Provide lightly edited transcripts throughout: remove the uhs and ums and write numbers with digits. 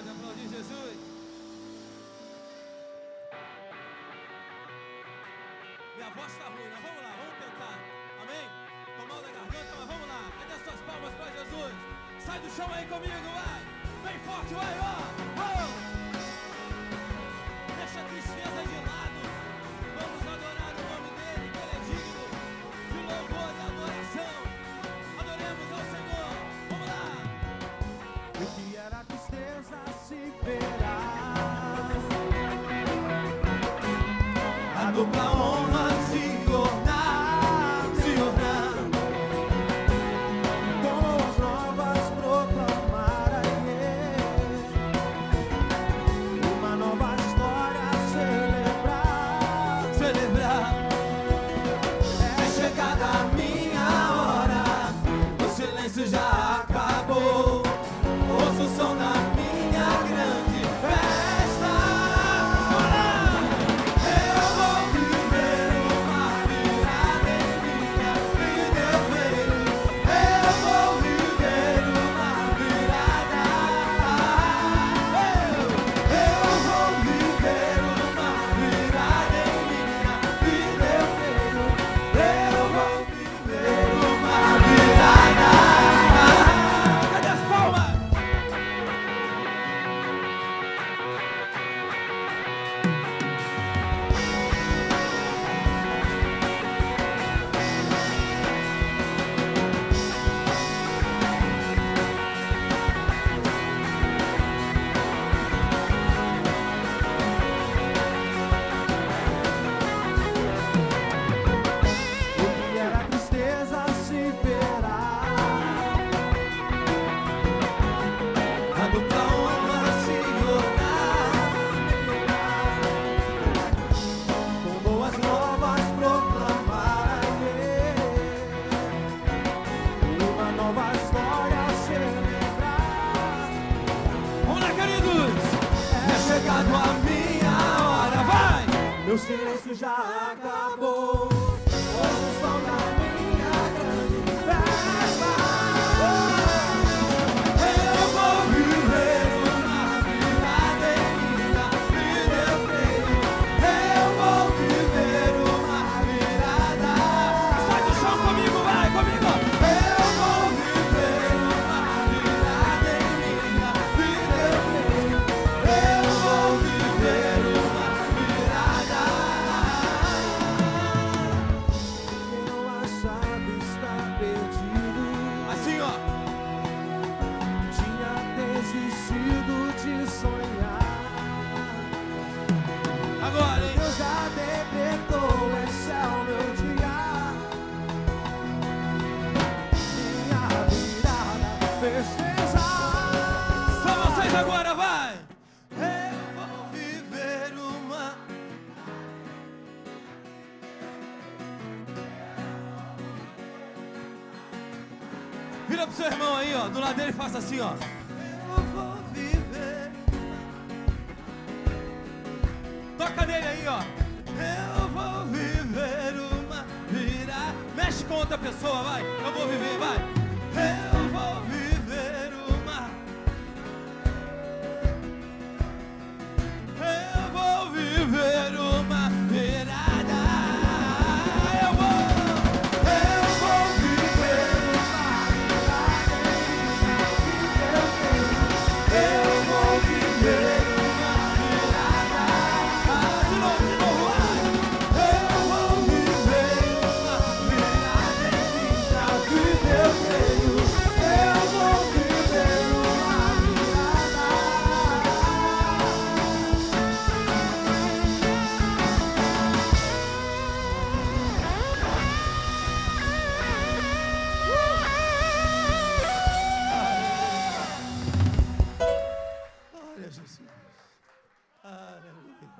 Pode aplaudir Jesus. Minha voz está ruim, mas vamos lá, vamos tentar. Amém? Tô mal da garganta, mas vamos lá. Cadê as suas palmas para Jesus? Sai do chão aí comigo, vai. Bem forte, vai, ó. Oh. Deixa a tristeza de lado. Vamos adorar o nome dele, que ele é digno de louvor e adoração. Adoremos ao Senhor. Vamos lá. O que era tristeza se verá. A dupla honra se ornar, com as novas proclamar uma nova história celebrar. É chegada a minha hora, o silêncio já acabou. Ouço o som da minha grande festa. Eu vou viver uma virada em minha vida, eu vejo. Eu vou viver uma virada. Eu vou viver uma virada em minha vida, eu vejo. Eu vou viver uma virada. Cadê as palmas? O que era tristeza se verá. A dupla honra se ornar, com boas novas proclamar uma nova história celebrar. Vamos lá, queridos. É chegado a minha hora, vai! Meu silêncio já acabou. Ouço o som da minha grande festa. Eu vou viver uma virada em minha vida, eu creio. Eu vou viver uma virada. Sai do chão comigo, vai, comigo. Eu vou viver uma virada em minha vida, eu creio. Eu vou viver uma virada. Quem não achava está perdido. Assim, ó. Tinha desistido de sonhar. Agora, hein? Deus já decretou, esse é o meu dia. Minha virada festejar. Só vocês agora, vai. Eu vou viver uma. Vira pro seu irmão aí, ó. Do lado dele, faça assim, ó. Eu vou viver. Toca nele aí, ó. Eu vou viver uma virada. Mexe com outra pessoa, vai. Eu vou viver, vai. Eu vou viver uma. Eu vou viver uma virada. Eu vou. Eu vou viver uma virada em minha vida, eu creio. Eu vou viver uma virada. De novo, vai. Eu vou viver uma virada em minha vida, eu creio. Eu vou viver uma virada. Glória a Jesus. Aleluia.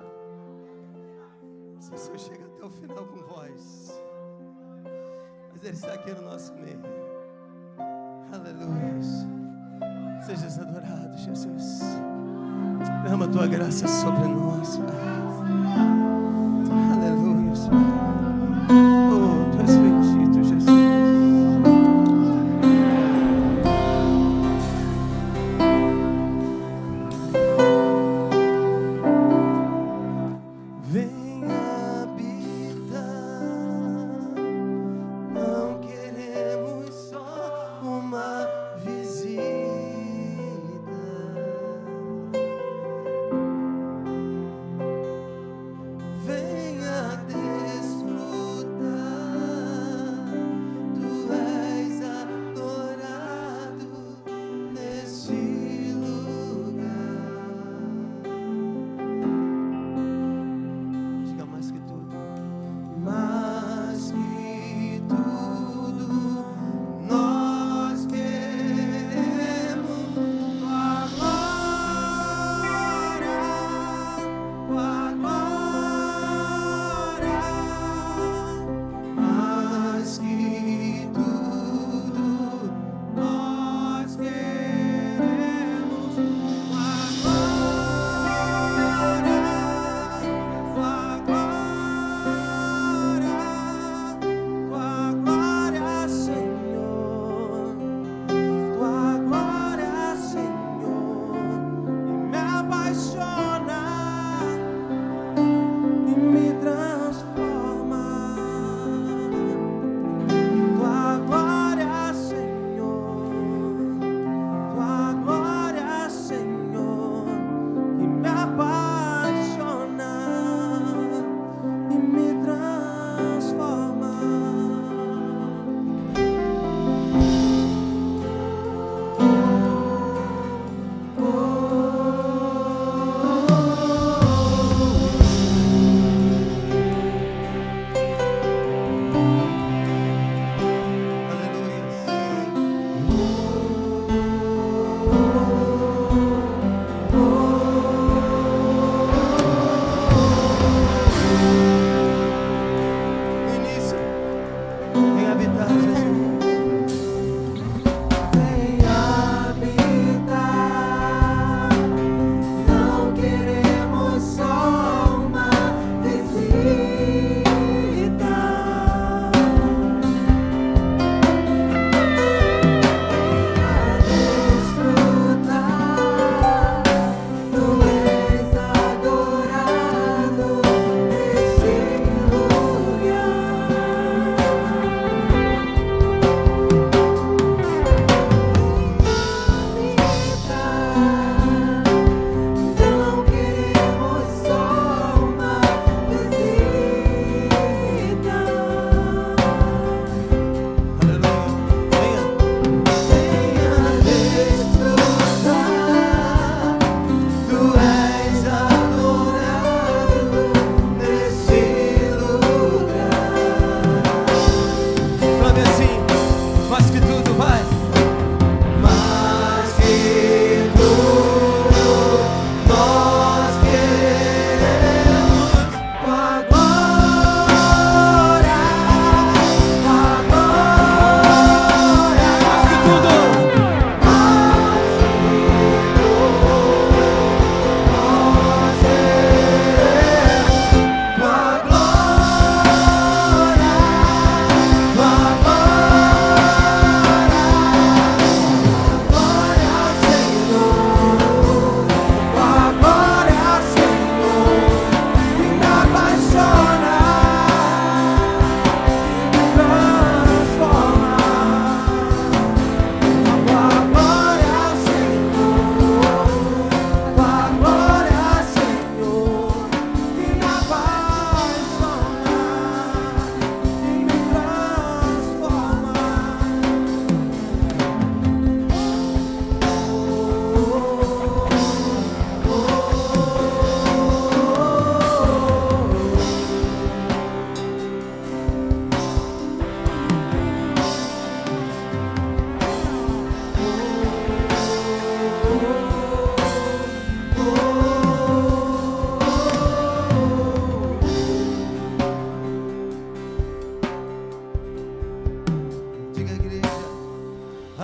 Se o Senhor chega até o final com voz, mas Ele está aqui no nosso meio. Aleluia. Sejas adorado, Jesus. Derrama a tua graça sobre nós, Pai. Aleluia, Pai. Oh, Tu és bendito, Jesus.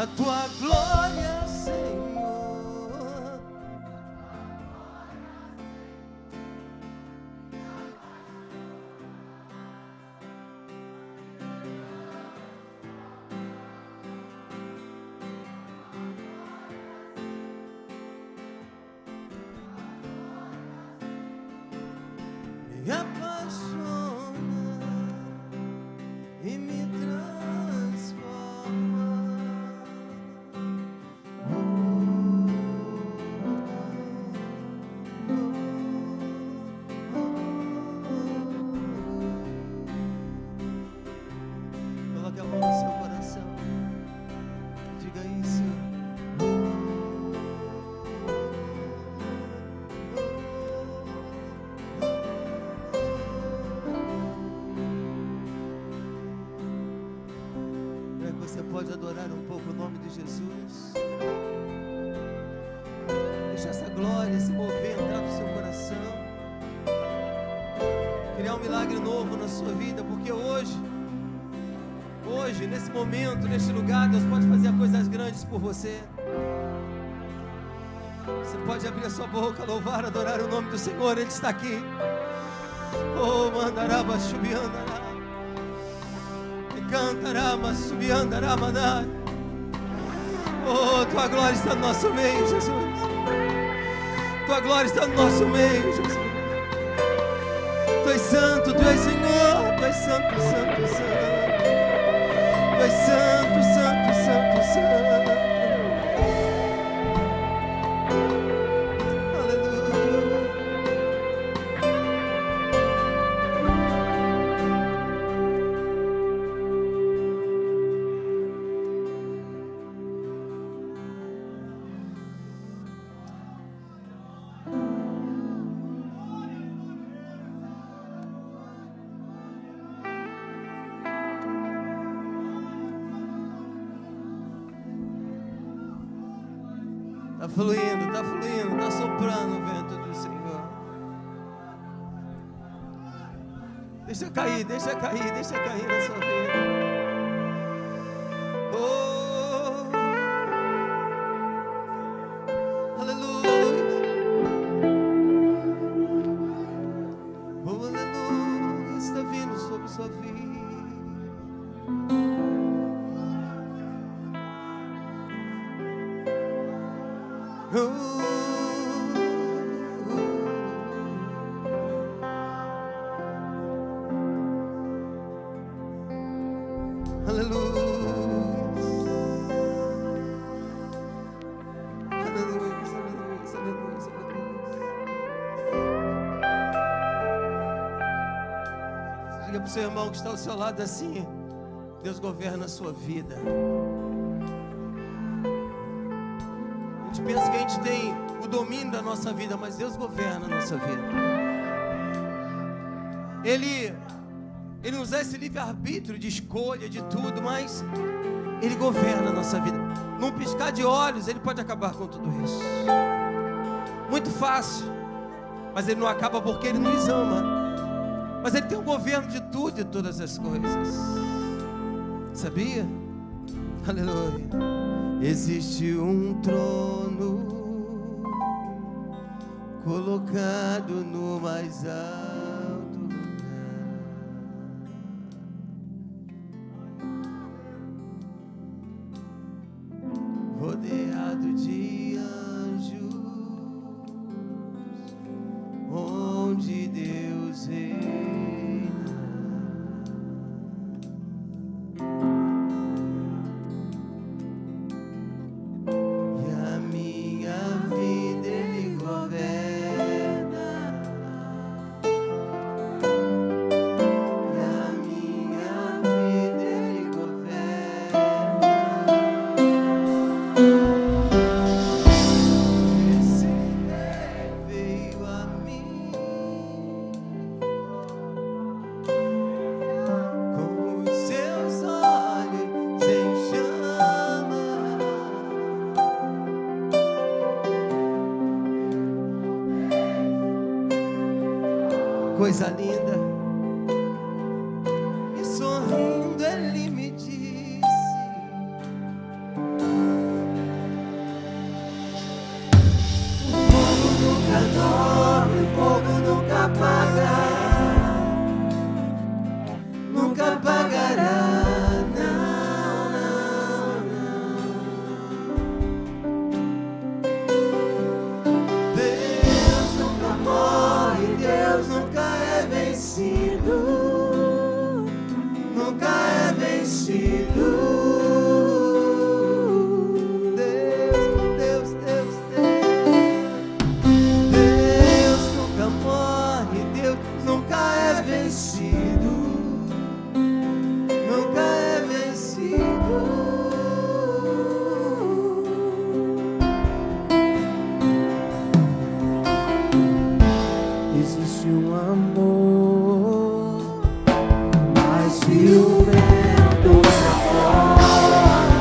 a tua glória, Senhor. Me apaixonei pode adorar um pouco o nome de Jesus? Deixa essa glória se mover, entrar no seu coração, criar um milagre novo na sua vida, porque hoje, nesse momento, neste lugar, Deus pode fazer coisas grandes por você. Você pode abrir a sua boca, louvar, adorar o nome do Senhor, Ele está aqui. Oh, mandaraba, subiandará, e cantará, subiandará, mandar. Oh, tua glória está no nosso meio, Jesus. Tua glória está no nosso meio, Jesus. Tu és santo, Tu és Senhor, Tu és santo, santo, santo. Tu és santo, santo, santo, santo. Está fluindo, está soprando o vento do Senhor. Deixa cair na sua vida. Oh, aleluia. Oh, aleluia, está vindo sobre sua vida. Diga para o seu irmão que está ao seu lado assim: Deus governa a sua vida. A gente pensa que a gente tem o domínio da nossa vida, mas Deus governa a nossa vida. Ele nos dá esse livre-arbítrio de escolha, de tudo, mas Ele governa a nossa vida. Num piscar de olhos, Ele pode acabar com tudo isso. Muito fácil, mas Ele não acaba porque Ele nos ama. Mas Ele tem o governo de tudo e todas as coisas. Sabia? Aleluia. Existe um trono colocado no mais alto lugar, rodeado de anjos, onde Deus reina. Coisa linda. E sorrindo Ele me disse: o fogo nunca dorme, o fogo nunca apaga, nunca apagará. Nunca é vencido. Deus nunca morre, Deus nunca é vencido. Nunca é vencido. Existe um amor, mas se o vento soprar,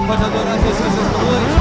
Pode adorar Jesus esta noite.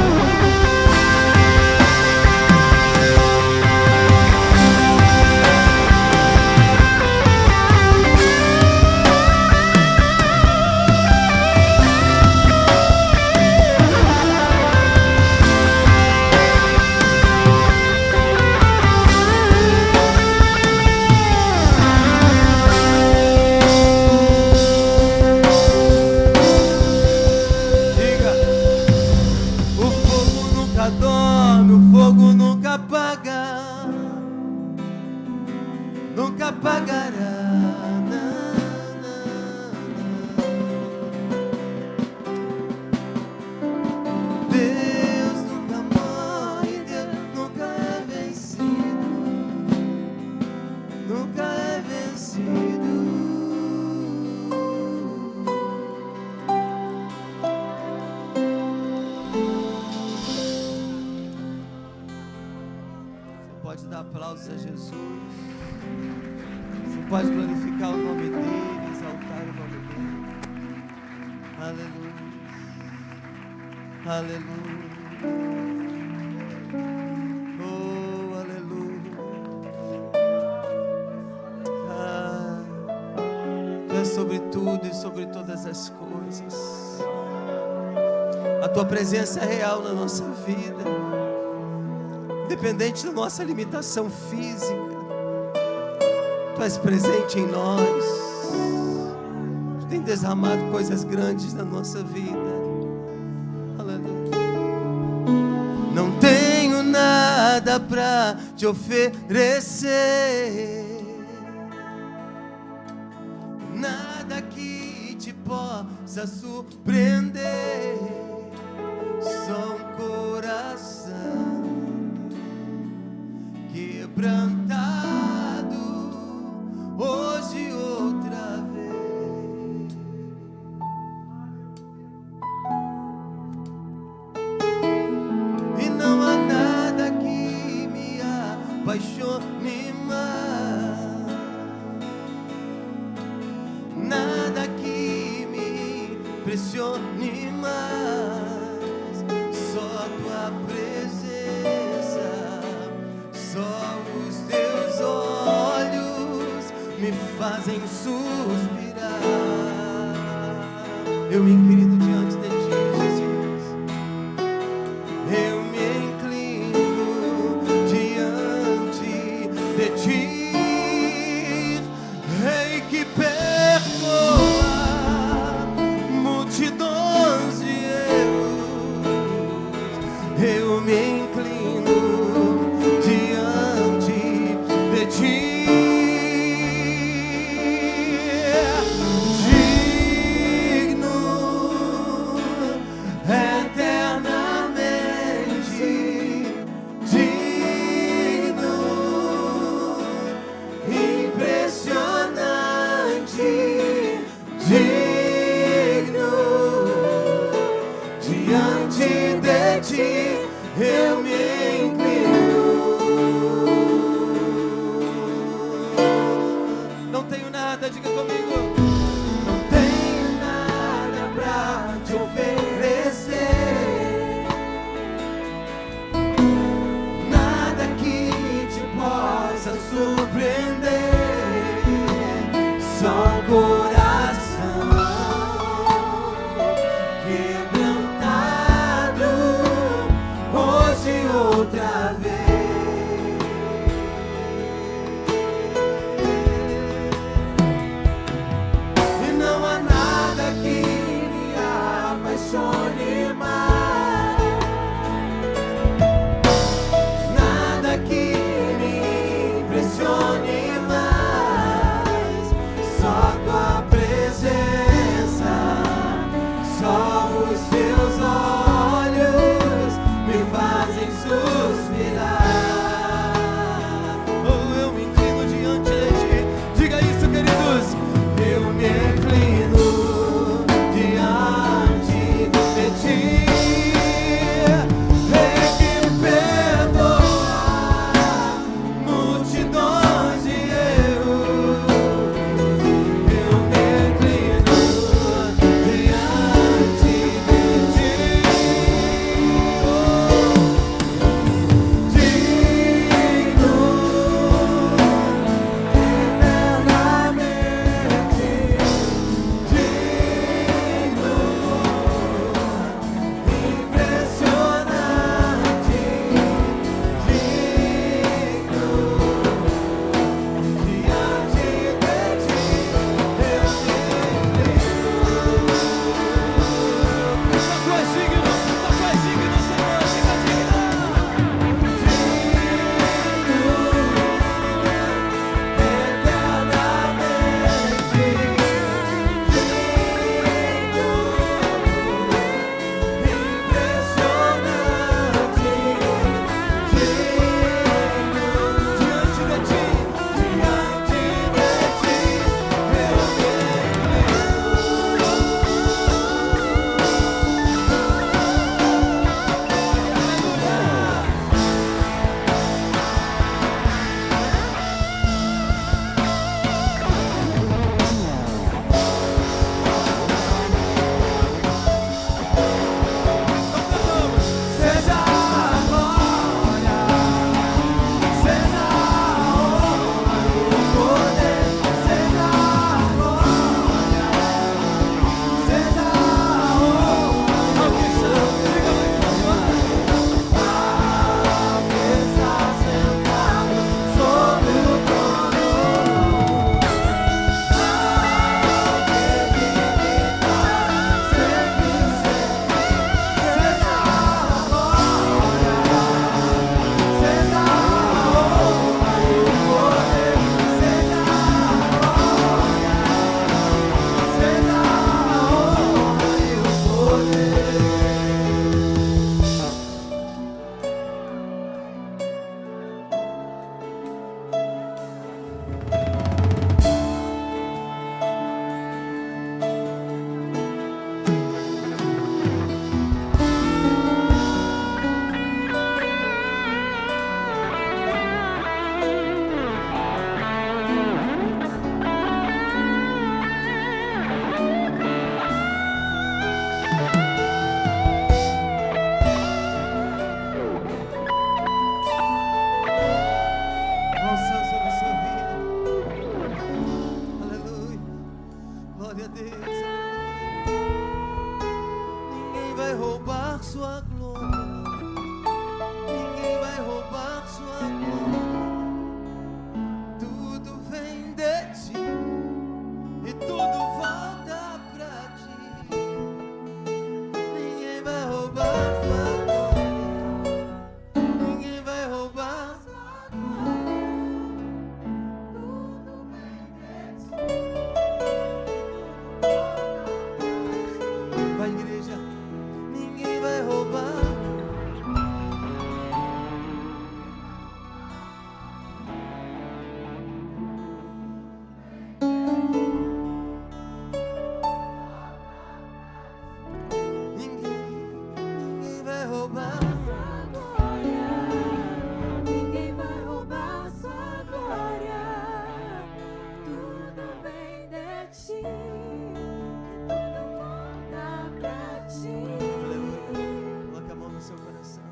Pode dar aplausos a Jesus. Você pode glorificar o nome dele, exaltar o nome dele. Aleluia. Aleluia. Oh, aleluia. acima sobre tudo e sobre todas as coisas. A tua presença é real na nossa vida, independente da nossa limitação física. Tu és presente em nós. Tu tem derramado coisas grandes na nossa vida. Aleluia. Não tenho nada pra te oferecer, nada que te possa surpreender. Só um coração quebrantado hoje outra vez. E não há nada que me apaixone mais, nada que me impressione mais. Só tua presença, só os teus olhos me fazem suspirar. Eu me inclino diante de ti, Jesus. Eu me inclino diante de ti, Rei que perdoa multidões de erros. Eu me inclino diante de ti. Eu me inclino. Não tenho nada, diga comigo. Não tenho nada pra te oferecer, nada que te possa surpreender. Só um coração quebrantado hoje outra vez. E não há nada que me apaixone sua glória. Ninguém vai roubar sua glória. Tudo vem de ti e tudo volta pra ti. Ninguém vai roubar sua glória. Ninguém vai roubar sua glória. Tudo vem de ti. Vai, igreja. Ninguém vai roubar. Ninguém vai roubar. Sua glória, ninguém vai roubar sua glória. Tudo vem de ti, tudo volta pra ti. Aleluia. Coloque a mão no seu coração.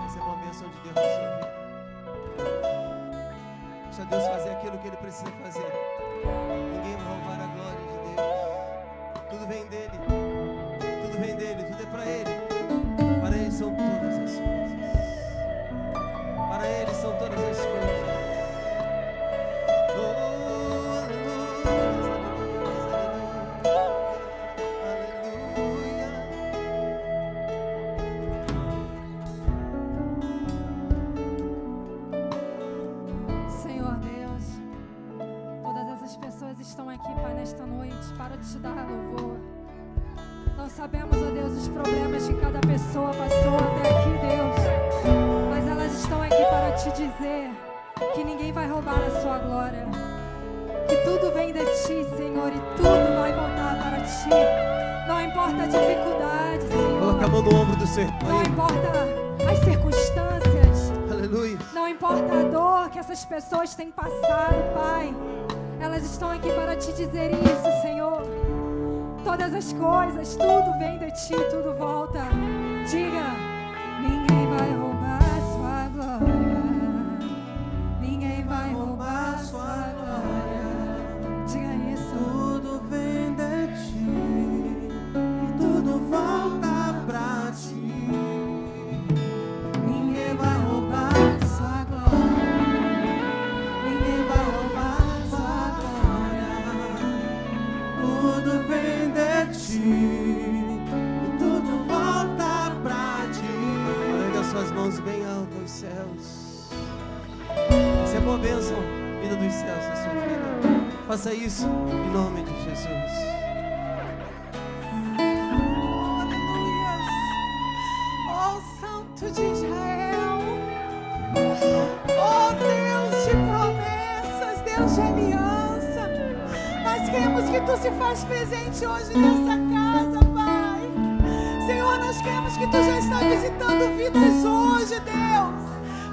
Receba uma bênção de Deus na sua vida. Deixa Deus fazer aquilo que Ele precisa fazer. Ninguém vai roubar a glória de Deus. Tudo vem dEle. Tudo vem dEle. Tudo é para Ele. Para Ele são todas as coisas. Para Ele são todas as coisas. Oh, aleluia. Aleluia. Senhor Deus, todas essas pessoas estão aqui, Pai, nesta noite para te dar louvor. Não sabemos, ó Deus, os problemas que cada pessoa passou até aqui, Deus, mas elas estão aqui para te dizer que ninguém vai roubar a sua glória, que tudo vem de ti, Senhor, e tudo vai voltar para ti. Não importa a dificuldade, Coloque a Senhor, mão no ombro do seu. não importa as circunstâncias, Aleluia. não importa a dor que essas pessoas têm passado, Pai. Elas estão aqui para te dizer isso, Senhor. Todas as coisas, tudo vem de ti, tudo volta. Diga, ninguém vai roubar sua glória. Ninguém vai roubar sua glória. Diga isso. Tudo vem de ti e tudo volta pra ti. Ninguém vai roubar sua glória. Ninguém vai roubar sua glória. Tudo vem de ti e tudo volta pra ti. Erga suas mãos bem alto aos céus. Isso é boa bênção, vida dos céus na sua vida. Faça isso em nome de Jesus. Aleluia. Oh, Santo de Israel. Oh, Deus de promessas, Deus de aliança. Nós queremos que Tu se faz presente hoje nessa casa, Pai. Senhor, nós queremos que Tu já está visitando vidas hoje, Deus.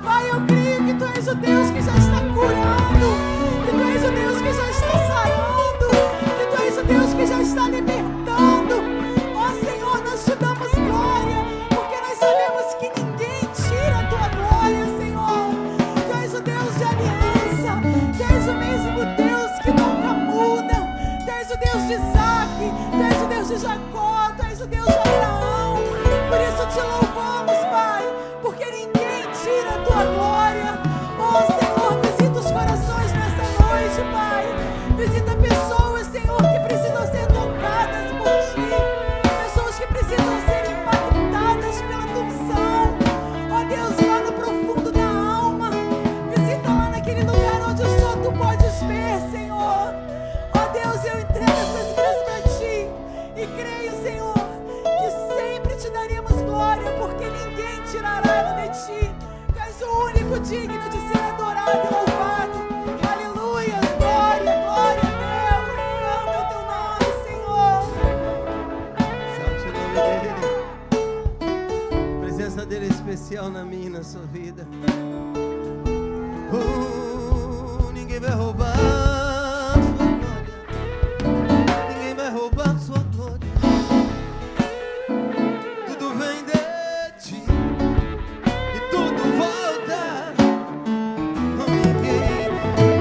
Pai, eu creio que Tu és o Deus que já está curando, que Tu és o Deus que já está sarando, que Tu és o Deus que já está libertando. Ó Senhor, nós Te damos glória, porque nós sabemos que ninguém tira a Tua glória, Senhor. Tu és o Deus de aliança, Tu és o mesmo Deus que nunca muda. Tu és o Deus de Isaac, Tu és o Deus de Jacó, Tu és o Deus de Abraão. Por isso Te louvamos, Pai, porque ninguém tira a Tua glória. Oh Senhor, visita os corações nessa noite, Pai. Visita pessoas, Senhor, que precisam ser tocadas por Ti, pessoas que precisam ser impactadas pela Tua unção. Ó Deus, lá no profundo da alma, visita lá naquele lugar onde só Tu podes ver, Senhor. Ó Deus, eu entrego essas vidas para Ti e creio, Senhor, que sempre Te daremos glória, porque ninguém tirará ela de Ti. Tu és o único digno de ser adorado e louvado. Aleluia, glória, glória a Deus. Amo o Teu nome, Senhor. Exalte o nome dEle. A presença dEle é especial na minha e na sua vida. Ninguém vai roubar sua glória. Ninguém vai roubar sua glória. Tudo vem de ti e tudo volta.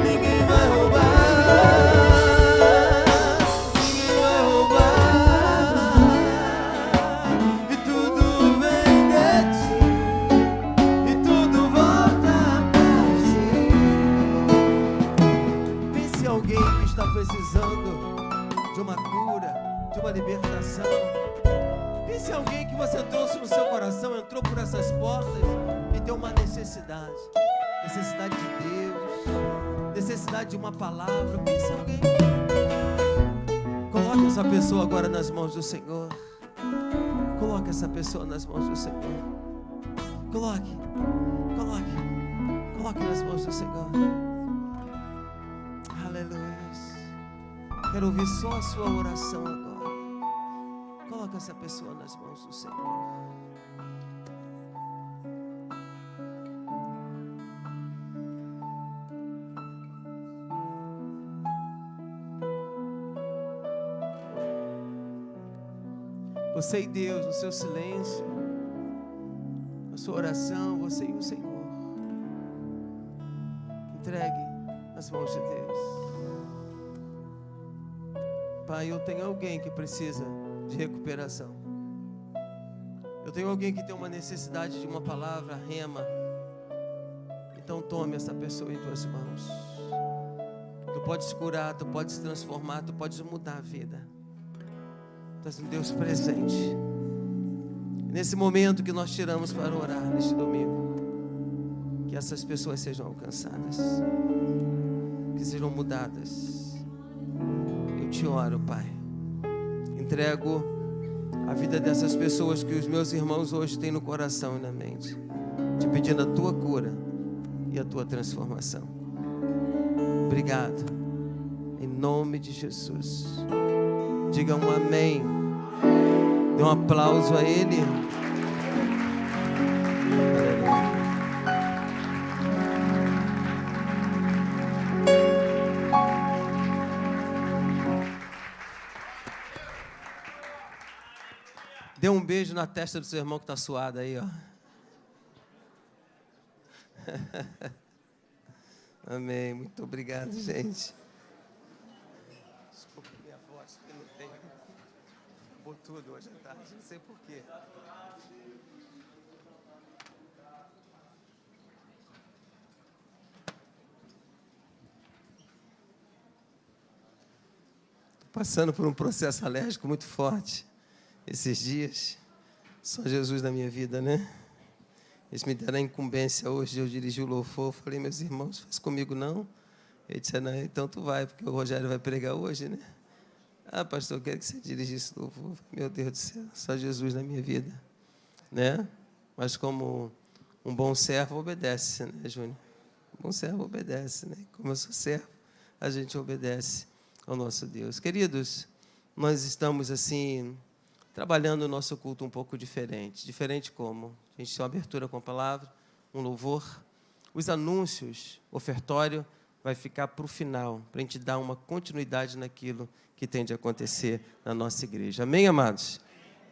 Ninguém vai roubar. Ninguém vai roubar. precisando de uma cura, de uma libertação. Pense em alguém que você trouxe no seu coração, entrou por essas portas e tem uma necessidade de Deus, necessidade de uma palavra. Pense em alguém. Coloque essa pessoa agora nas mãos do Senhor. Coloque essa pessoa nas mãos do Senhor. Coloque nas mãos do Senhor. Aleluia. Quero ouvir só a sua oração agora. Coloque essa pessoa nas mãos do Senhor. Você e Deus, no seu silêncio, na sua oração, você e o Senhor. Entregue nas mãos de Deus. Pai, eu tenho alguém que precisa de recuperação. Eu tenho alguém que tem uma necessidade de uma palavra rema. Então tome essa pessoa em tuas mãos. Tu podes curar, tu podes transformar, tu podes mudar a vida. Tu és um Deus presente. Nesse momento que nós tiramos para orar neste domingo, que essas pessoas sejam alcançadas, que sejam mudadas. Eu te oro, Pai. Entrego a vida dessas pessoas que os meus irmãos hoje têm no coração e na mente, te pedindo a tua cura e a tua transformação. Obrigado. Em nome de Jesus. Diga um amém. Dê um aplauso a Ele. Dê um beijo na testa do seu irmão que está suado aí, ó. Amém. Muito obrigado, gente. Desculpa minha voz, que não tem. Acabou tudo hoje à tarde, não sei porquê. Estou passando por um processo alérgico muito forte esses dias. Só Jesus na minha vida, né? Eles me deram a incumbência hoje de eu dirigir o louvor. Eu falei, meus irmãos, faz comigo não? Ele disse, não, então tu vai, porque o Rogério vai pregar hoje, né? Ah, pastor, eu quero que você dirigisse o louvor. Meu Deus do céu, só Jesus na minha vida, né? Mas como um bom servo obedece, né, Júnior? Um bom servo obedece, né? Como eu sou servo, a gente obedece ao nosso Deus. Queridos, nós estamos assim trabalhando o nosso culto um pouco diferente. Diferente como? A gente tem uma abertura com a palavra, um louvor. Os anúncios, ofertório, vai ficar para o final, para a gente dar uma continuidade naquilo que tem de acontecer na nossa igreja. Amém, amados?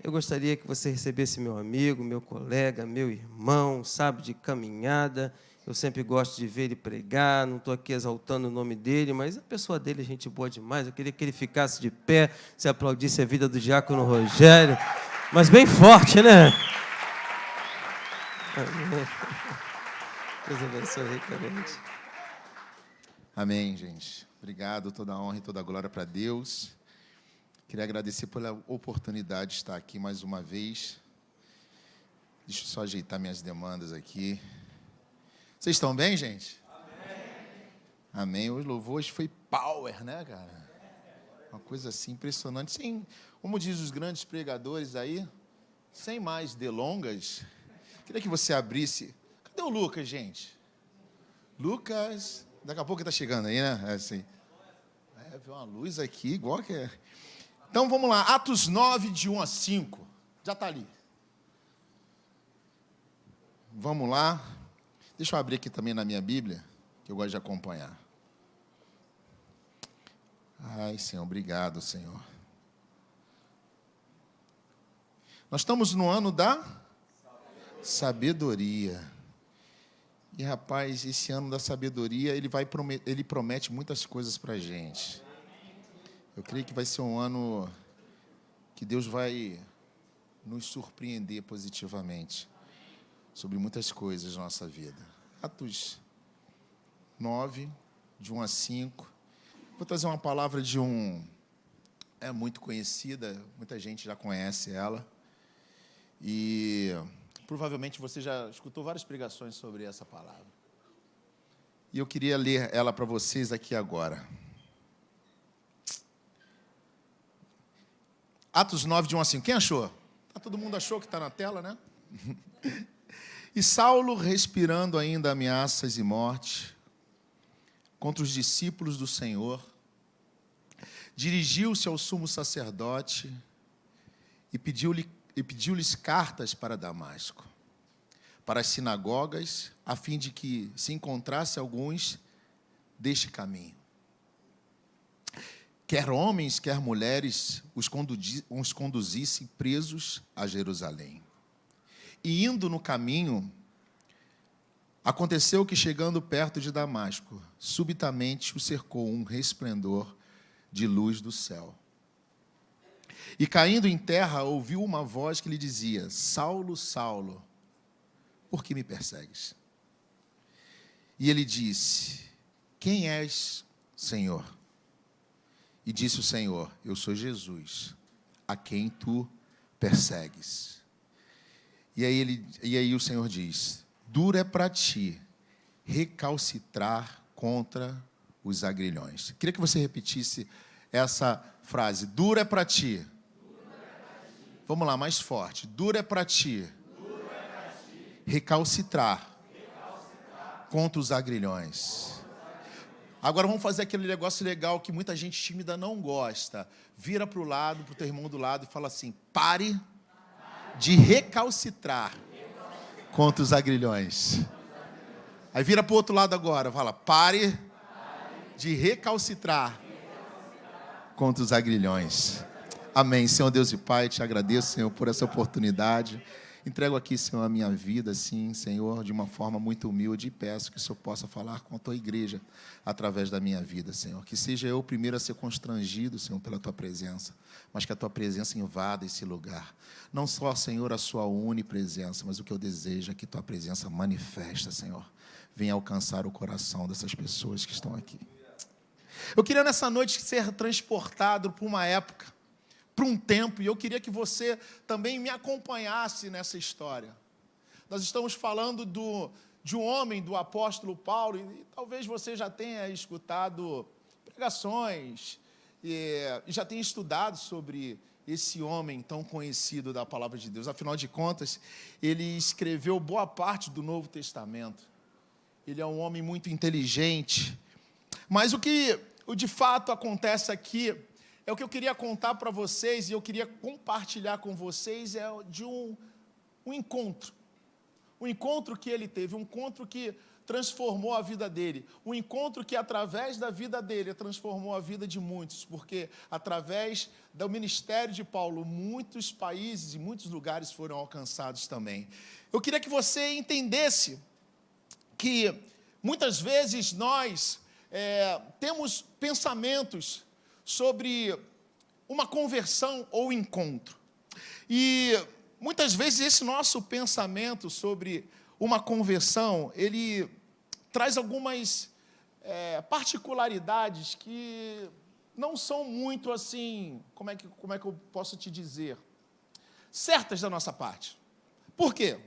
Eu gostaria que você recebesse meu amigo, meu colega, meu irmão, sabe, de caminhada. Eu sempre gosto de ver ele pregar, não estou aqui exaltando o nome dele, mas a pessoa dele é gente boa demais. Eu queria que ele ficasse de pé, se aplaudisse a vida do diácono Rogério, mas bem forte, né? Amém. Deus abençoe ricamente. Amém, gente. Obrigado, toda a honra e toda a glória para Deus. Queria agradecer pela oportunidade de estar aqui mais uma vez. Deixa eu só ajeitar minhas demandas aqui. Vocês estão bem, gente? Amém. Amém. O louvor hoje foi power, né, cara? Uma coisa assim impressionante. Sem, como diz os grandes pregadores aí, sem mais delongas, queria que você abrisse. Cadê o Lucas, gente? Lucas, daqui a pouco está chegando aí, né? É assim. Viu uma luz aqui, igual que é. Então vamos lá, Atos 9, de 1 a 5. Já está ali. Vamos lá. Deixa eu abrir aqui também na minha Bíblia, que eu gosto de acompanhar. Ai, Senhor, obrigado, Senhor. Nós estamos no ano da sabedoria. E, rapaz, esse ano da sabedoria, ele promete muitas coisas para a gente. Eu creio que vai ser um ano que Deus vai nos surpreender positivamente sobre muitas coisas na nossa vida. Atos 9, de 1 a 5, Vou trazer uma palavra é muito conhecida, muita gente já conhece ela. E provavelmente você já escutou várias pregações sobre essa palavra. E eu queria ler ela para vocês aqui agora. Atos 9, de 1 a 5. Quem achou? Todo mundo achou que está na tela, né? E Saulo, respirando ainda ameaças e morte contra os discípulos do Senhor, dirigiu-se ao sumo sacerdote e pediu-lhes cartas para Damasco, para as sinagogas, a fim de que se encontrasse alguns deste caminho. Quer homens, quer mulheres, os conduzisse presos a Jerusalém. E indo no caminho, aconteceu que, chegando perto de Damasco, subitamente o cercou um resplendor de luz do céu. E caindo em terra, ouviu uma voz que lhe dizia: Saulo, Saulo, por que me persegues? E ele disse: Quem és, Senhor? E disse o Senhor: Eu sou Jesus, a quem tu persegues. E aí o Senhor diz: Duro é para ti recalcitrar contra os agrilhões. Queria que você repetisse essa frase. Duro é para ti. Vamos lá, mais forte. Duro é para ti recalcitrar contra os agrilhões. Agora vamos fazer aquele negócio legal que muita gente tímida não gosta. Vira para o lado, para o teu irmão do lado e fala assim: pare de recalcitrar contra os agrilhões. Aí vira para o outro lado agora, fala: pare de recalcitrar contra os agrilhões. Amém. Senhor Deus e Pai, te agradeço, Senhor, por essa oportunidade. Entrego aqui, Senhor, a minha vida, sim, Senhor, de uma forma muito humilde, e peço que o Senhor possa falar com a tua igreja através da minha vida, Senhor. Que seja eu o primeiro a ser constrangido, Senhor, pela tua presença, mas que a tua presença invada esse lugar. Não só, Senhor, a sua onipresença, mas o que eu desejo é que tua presença manifesta, Senhor. Venha alcançar o coração dessas pessoas que estão aqui. Eu queria nessa noite ser transportado para uma época, para um tempo, e eu queria que você também me acompanhasse nessa história. Nós estamos falando de um homem, do apóstolo Paulo, e talvez você já tenha escutado pregações, e já tenha estudado sobre esse homem tão conhecido da palavra de Deus. Afinal de contas, ele escreveu boa parte do Novo Testamento. Ele é um homem muito inteligente. Mas o que de fato acontece aqui é o que eu queria contar para vocês, e eu queria compartilhar com vocês, é de um encontro. Um encontro que ele teve, um encontro que transformou a vida dele. Um encontro que, através da vida dele, transformou a vida de muitos, porque, através do ministério de Paulo, muitos países e muitos lugares foram alcançados também. Eu queria que você entendesse que, muitas vezes, nós temos pensamentos sobre uma conversão ou encontro. E muitas vezes esse nosso pensamento sobre uma conversão, ele traz algumas particularidades que não são muito assim, como é que eu posso te dizer, certas da nossa parte. Por quê?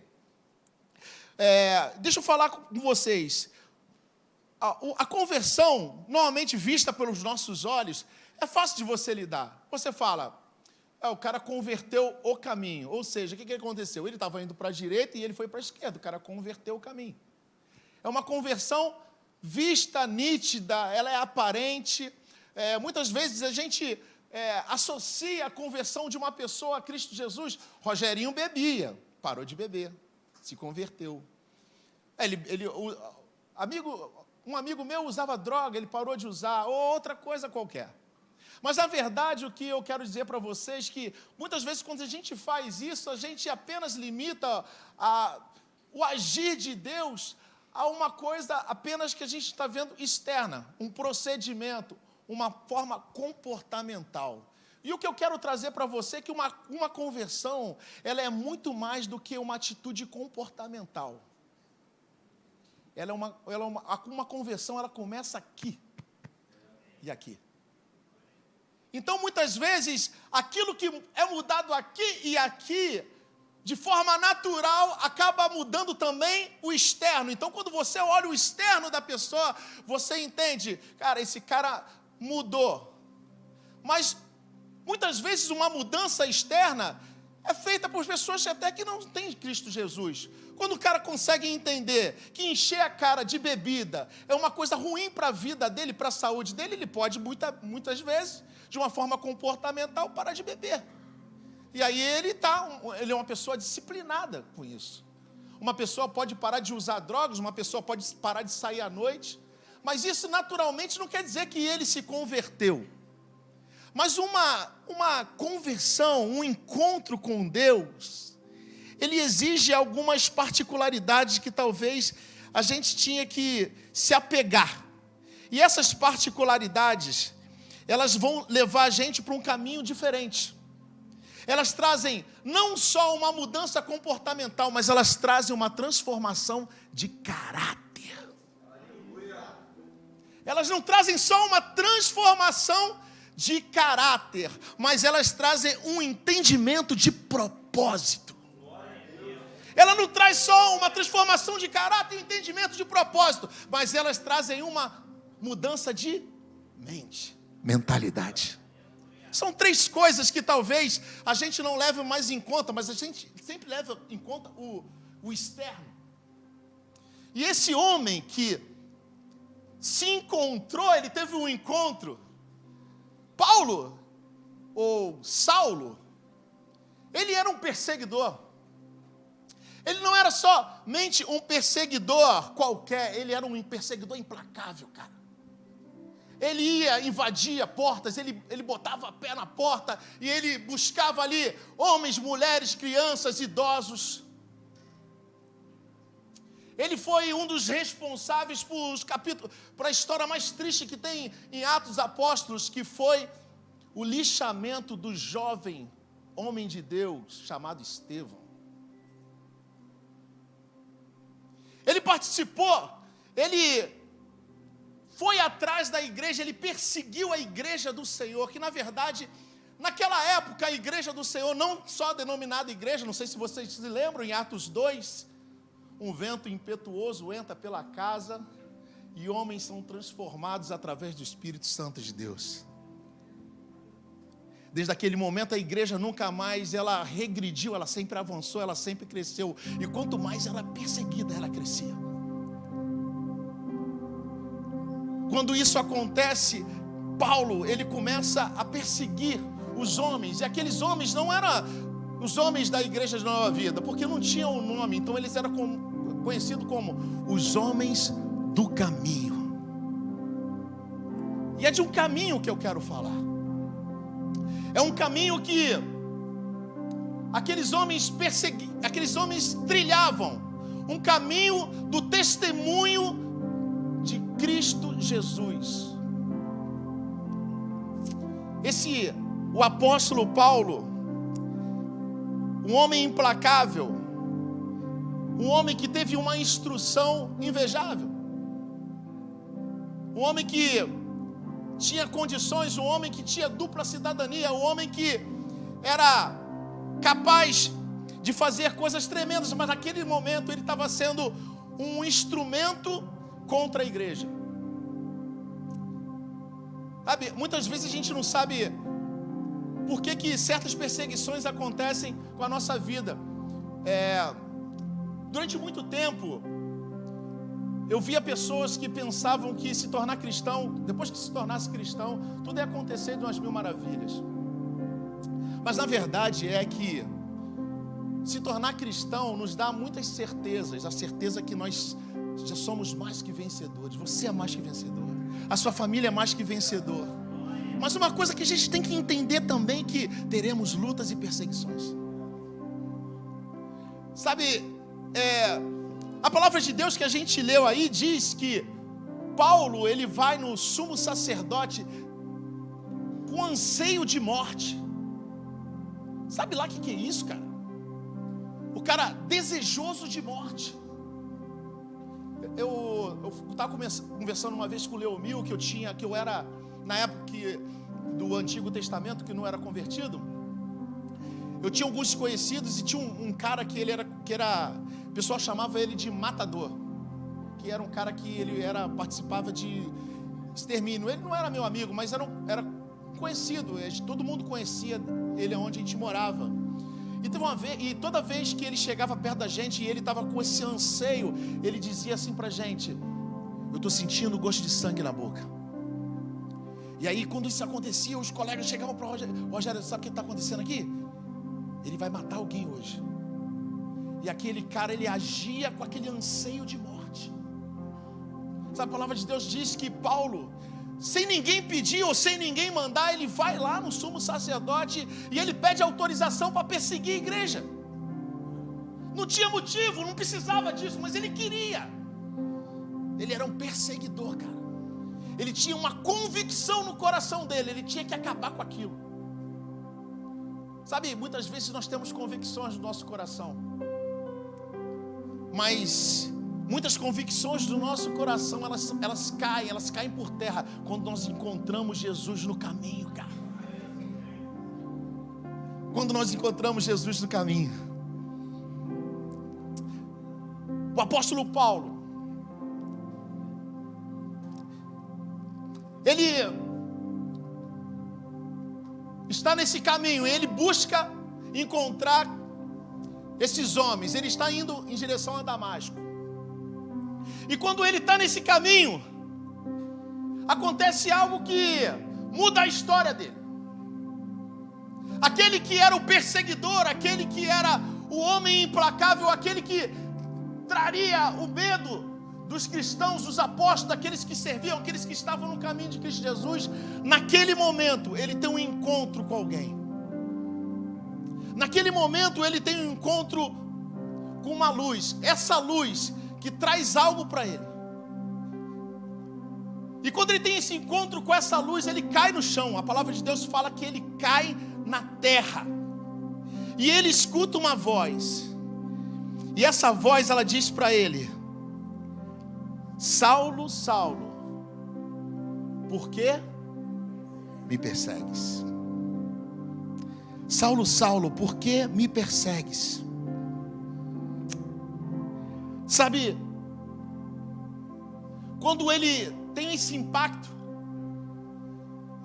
Deixa eu falar com vocês. A conversão, normalmente vista pelos nossos olhos, é fácil de você lidar. Você fala: o cara converteu o caminho. Ou seja, o que aconteceu? Ele estava indo para a direita e ele foi para a esquerda. O cara converteu o caminho. É uma conversão vista, nítida, ela é aparente. Muitas vezes a gente associa a conversão de uma pessoa a Cristo Jesus. Rogerinho bebia, parou de beber, se converteu. Um amigo meu usava droga, ele parou de usar, ou outra coisa qualquer. Mas, na verdade, o que eu quero dizer para vocês é que, muitas vezes, quando a gente faz isso, a gente apenas limita o agir de Deus a uma coisa apenas que a gente está vendo externa, um procedimento, uma forma comportamental. E o que eu quero trazer para você é que uma conversão, ela é muito mais do que uma atitude comportamental. Uma conversão, ela começa aqui. e aqui. Então, muitas vezes, aquilo que é mudado aqui e aqui, de forma natural, acaba mudando também o externo. Então, quando você olha o externo da pessoa, você entende, cara, esse cara mudou. Mas, muitas vezes, uma mudança externa é feita por pessoas até que não têm Cristo Jesus. Quando o cara consegue entender que encher a cara de bebida é uma coisa ruim para a vida dele, para a saúde dele, ele pode, muitas vezes, de uma forma comportamental, parar de beber. E aí ele é uma pessoa disciplinada com isso. Uma pessoa pode parar de usar drogas, uma pessoa pode parar de sair à noite, mas isso naturalmente não quer dizer que ele se converteu. Mas uma conversão, um encontro com Deus, ele exige algumas particularidades que talvez a gente tinha que se apegar. E essas particularidades, elas vão levar a gente para um caminho diferente. Elas trazem não só uma mudança comportamental, mas elas trazem uma transformação de caráter. Elas não trazem só uma transformação de caráter, mas elas trazem um entendimento de propósito. Ela não traz só uma transformação de caráter e um entendimento de propósito, mas elas trazem uma mudança de mente, mentalidade. São 3 coisas que talvez a gente não leve mais em conta, mas a gente sempre leva em conta o externo. E esse homem que se encontrou, ele teve um encontro. Paulo, ou Saulo, ele era um perseguidor. Ele não era somente um perseguidor qualquer, ele era um perseguidor implacável, cara. Ele ia, invadia portas, ele botava a pé na porta e ele buscava ali homens, mulheres, crianças, idosos. Ele foi um dos responsáveis por a história mais triste que tem em Atos dos Apóstolos, que foi o lixamento do jovem homem de Deus chamado Estevão. Ele participou, ele foi atrás da igreja, ele perseguiu a igreja do Senhor, que na verdade, naquela época, a igreja do Senhor, não só denominada igreja, não sei se vocês se lembram, em Atos 2, um vento impetuoso entra pela casa e homens são transformados através do Espírito Santo de Deus. Desde aquele momento a igreja nunca mais, ela regrediu, ela sempre avançou, ela sempre cresceu, e quanto mais ela perseguida, ela crescia. Quando isso acontece, Paulo, ele começa a perseguir os homens, e aqueles homens não eram os homens da igreja de Nova Vida, porque não tinham um nome, então eles eram conhecidos como os homens do caminho. E é de um caminho que eu quero falar. É um caminho que aqueles homens trilhavam, um caminho do testemunho de Cristo Jesus. O apóstolo Paulo, um homem implacável, um homem que teve uma instrução invejável, um homem que tinha condições, um homem que tinha dupla cidadania, um homem que era capaz de fazer coisas tremendas, mas naquele momento ele estava sendo um instrumento contra a igreja. Sabe, muitas vezes a gente não sabe por que certas perseguições acontecem com a nossa vida. Durante muito tempo, eu via pessoas que pensavam que se tornar cristão, depois que se tornasse cristão, tudo ia acontecer de umas mil maravilhas. Mas na verdade é que se tornar cristão nos dá muitas certezas, a certeza que nós já somos mais que vencedores. Você é mais que vencedor, a sua família é mais que vencedor. Mas uma coisa que a gente tem que entender também, que teremos lutas e perseguições. Sabe, a palavra de Deus que a gente leu aí diz que Paulo, ele vai no sumo sacerdote com anseio de morte. Sabe lá o que é isso, cara? O cara desejoso de morte. Eu estava conversando uma vez com o Leomil, que eu era na época do Antigo Testamento, que não era convertido, eu tinha alguns conhecidos e tinha um cara que o pessoal chamava ele de matador, que era um cara que participava de extermínio. Ele não era meu amigo, mas era conhecido, todo mundo conhecia ele onde a gente morava. E toda vez que ele chegava perto da gente e ele estava com esse anseio, ele dizia assim pra gente: eu estou sentindo o gosto de sangue na boca. E aí quando isso acontecia, os colegas chegavam para o Rogério, sabe o que está acontecendo aqui? Ele vai matar alguém hoje. E aquele cara, ele agia com aquele anseio de morte. Sabe, a palavra de Deus diz que Paulo, sem ninguém pedir ou sem ninguém mandar, ele vai lá no sumo sacerdote e ele pede autorização para perseguir a igreja. Não tinha motivo, não precisava disso, mas ele queria. Ele era um perseguidor, cara. Ele tinha uma convicção no coração dele, ele tinha que acabar com aquilo. Sabe, muitas vezes nós temos convicções no nosso coração, mas muitas convicções do nosso coração, elas caem por terra quando nós encontramos Jesus no caminho, cara. Quando nós encontramos Jesus no caminho. O apóstolo Paulo, ele está nesse caminho, ele busca encontrar esses homens. Ele está indo em direção a Damasco. E quando ele está nesse caminho, acontece algo que muda a história dele. Aquele que era o perseguidor, aquele que era o homem implacável, aquele que traria o medo dos cristãos, dos apóstolos, daqueles que serviam, aqueles que estavam no caminho de Cristo Jesus, naquele momento ele tem um encontro com alguém. Naquele momento ele tem um encontro com uma luz, essa luz que traz algo para ele. E quando ele tem esse encontro com essa luz, ele cai no chão. A palavra de Deus fala que ele cai na terra. E ele escuta uma voz. E essa voz, ela diz para ele: Saulo, Saulo, por que me persegues? Saulo, Saulo, por que me persegues? Sabe, quando ele tem esse impacto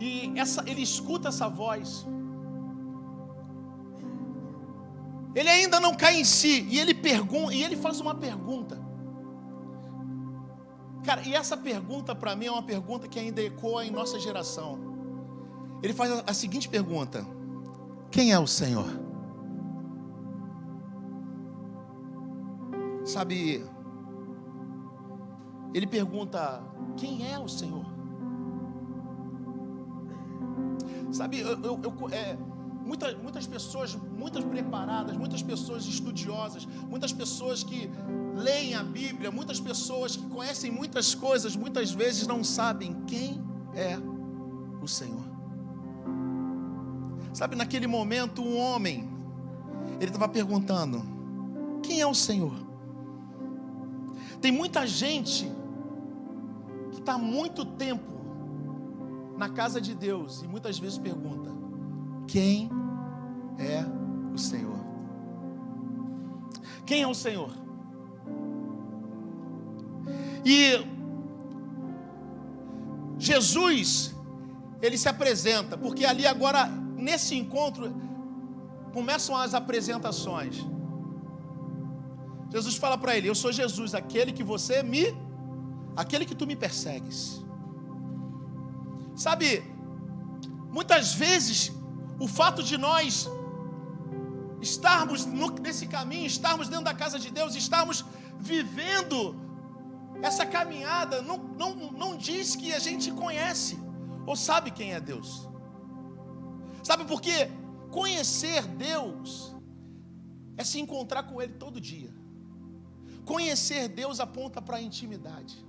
e ele escuta essa voz, ele ainda não cai em si e ele faz uma pergunta. Cara, e essa pergunta para mim é uma pergunta que ainda ecoa em nossa geração. Ele faz a seguinte pergunta: quem é o Senhor? Sabe, ele pergunta: quem é o Senhor? Sabe, muitas pessoas muito preparadas, muitas pessoas estudiosas, muitas pessoas que leem a Bíblia, muitas pessoas que conhecem muitas coisas, muitas vezes não sabem quem é o Senhor. Sabe, naquele momento um homem, ele estava perguntando: quem é o Senhor? Tem muita gente que está há muito tempo na casa de Deus e muitas vezes pergunta: quem é o Senhor? Quem é o Senhor? E Jesus, ele se apresenta, porque ali agora, nesse encontro, começam as apresentações. Jesus fala para ele: eu sou Jesus, aquele que tu me persegues. Sabe, muitas vezes, o fato de nós estarmos nesse caminho, estarmos dentro da casa de Deus, estarmos vivendo essa caminhada, não diz que a gente conhece ou sabe quem é Deus. Sabe por quê? Conhecer Deus é se encontrar com Ele todo dia. Conhecer Deus aponta para a intimidade.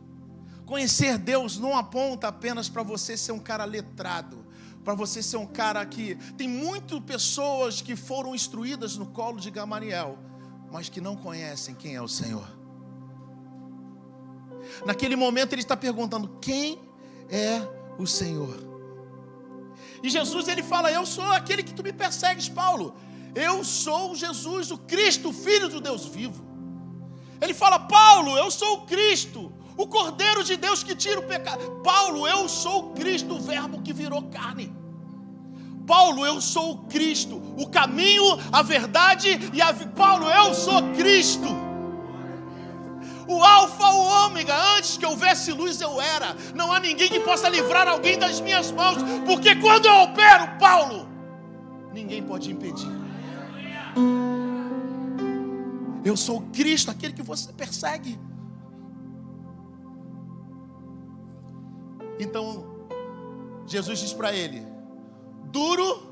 Conhecer Deus não aponta apenas para você ser um cara letrado, para você ser um cara que... Tem muitas pessoas que foram instruídas no colo de Gamaliel, mas que não conhecem quem é o Senhor. Naquele momento ele está perguntando: quem é o Senhor? E Jesus, ele fala: eu sou aquele que tu me persegues, Paulo. Eu sou Jesus, o Cristo, o Filho do Deus vivo. Ele fala: Paulo, eu sou o Cristo, o Cordeiro de Deus que tira o pecado. Paulo, eu sou o Cristo, o verbo que virou carne. Paulo, eu sou o Cristo, o caminho, a verdade e a vida. Paulo, eu sou Cristo. O alfa, o ômega, antes que houvesse luz eu era. Não há ninguém que possa livrar alguém das minhas mãos, porque quando eu opero, Paulo, ninguém pode impedir. Eu sou o Cristo, aquele que você persegue. Então, Jesus diz para ele: duro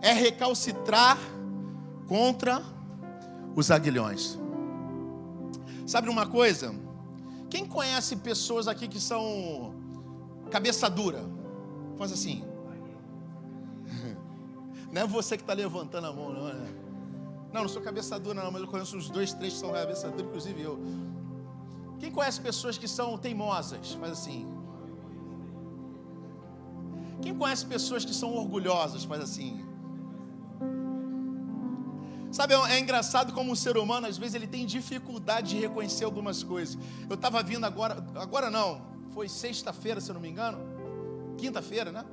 é recalcitrar contra os aguilhões. Sabe uma coisa? Quem conhece pessoas aqui que são cabeça dura? Faz assim. Não é você que está levantando a mão, não, né? Não sou cabeça dura não, mas eu conheço uns 2, 3 que são cabeça dura, inclusive eu. Quem conhece pessoas que são teimosas? Faz assim. Quem conhece pessoas que são orgulhosas? Faz assim. Sabe, é engraçado como o ser humano, às vezes, ele tem dificuldade de reconhecer algumas coisas. Eu estava vindo agora não, foi sexta-feira, se eu não me engano, quinta-feira, né?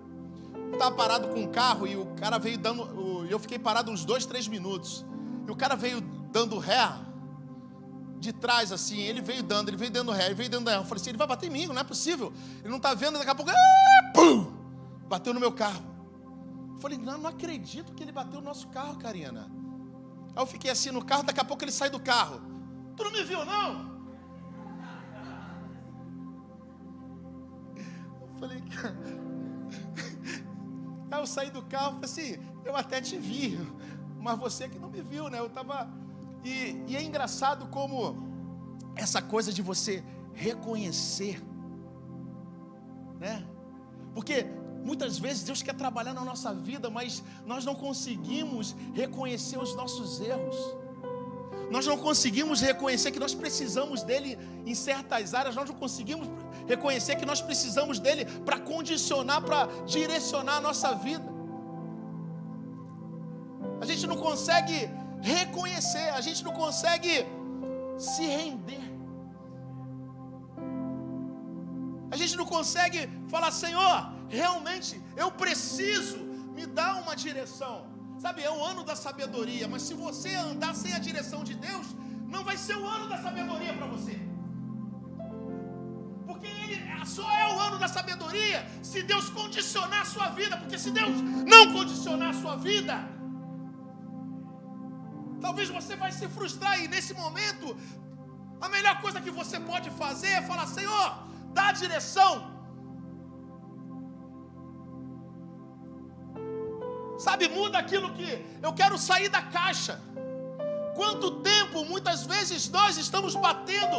Eu estava parado com um carro e o cara veio dando, eu fiquei parado uns 2, 3 minutos. E o cara veio dando ré, de trás assim, ele veio dando ré. Eu falei assim: ele vai bater em mim, não é possível. Ele não está vendo, daqui a pouco, pum, bateu no meu carro. Eu falei: não acredito que ele bateu no nosso carro, Karina. Aí eu fiquei assim no carro, daqui a pouco ele sai do carro. Tu não me viu, não? Eu falei: aí eu saí do carro, falei assim: eu até te vi, mas você que não me viu, né? Eu tava... E é engraçado como essa coisa de você reconhecer, né? Porque muitas vezes Deus quer trabalhar na nossa vida, mas nós não conseguimos reconhecer os nossos erros. Nós não conseguimos reconhecer que nós precisamos dele em certas áreas. Nós não conseguimos reconhecer que nós precisamos dele para condicionar, para direcionar a nossa vida. A gente não consegue reconhecer, a gente não consegue se render. A gente não consegue falar: Senhor, realmente eu preciso, me dar uma direção. Sabe, é o ano da sabedoria, mas se você andar sem a direção de Deus, não vai ser o ano da sabedoria para você. Porque ele só é o ano da sabedoria se Deus condicionar a sua vida. Porque se Deus não condicionar a sua vida, talvez você vai se frustrar. E nesse momento, a melhor coisa que você pode fazer é falar: Senhor, dá a direção. Sabe, muda aquilo que eu quero sair da caixa. Quanto tempo, muitas vezes, nós estamos batendo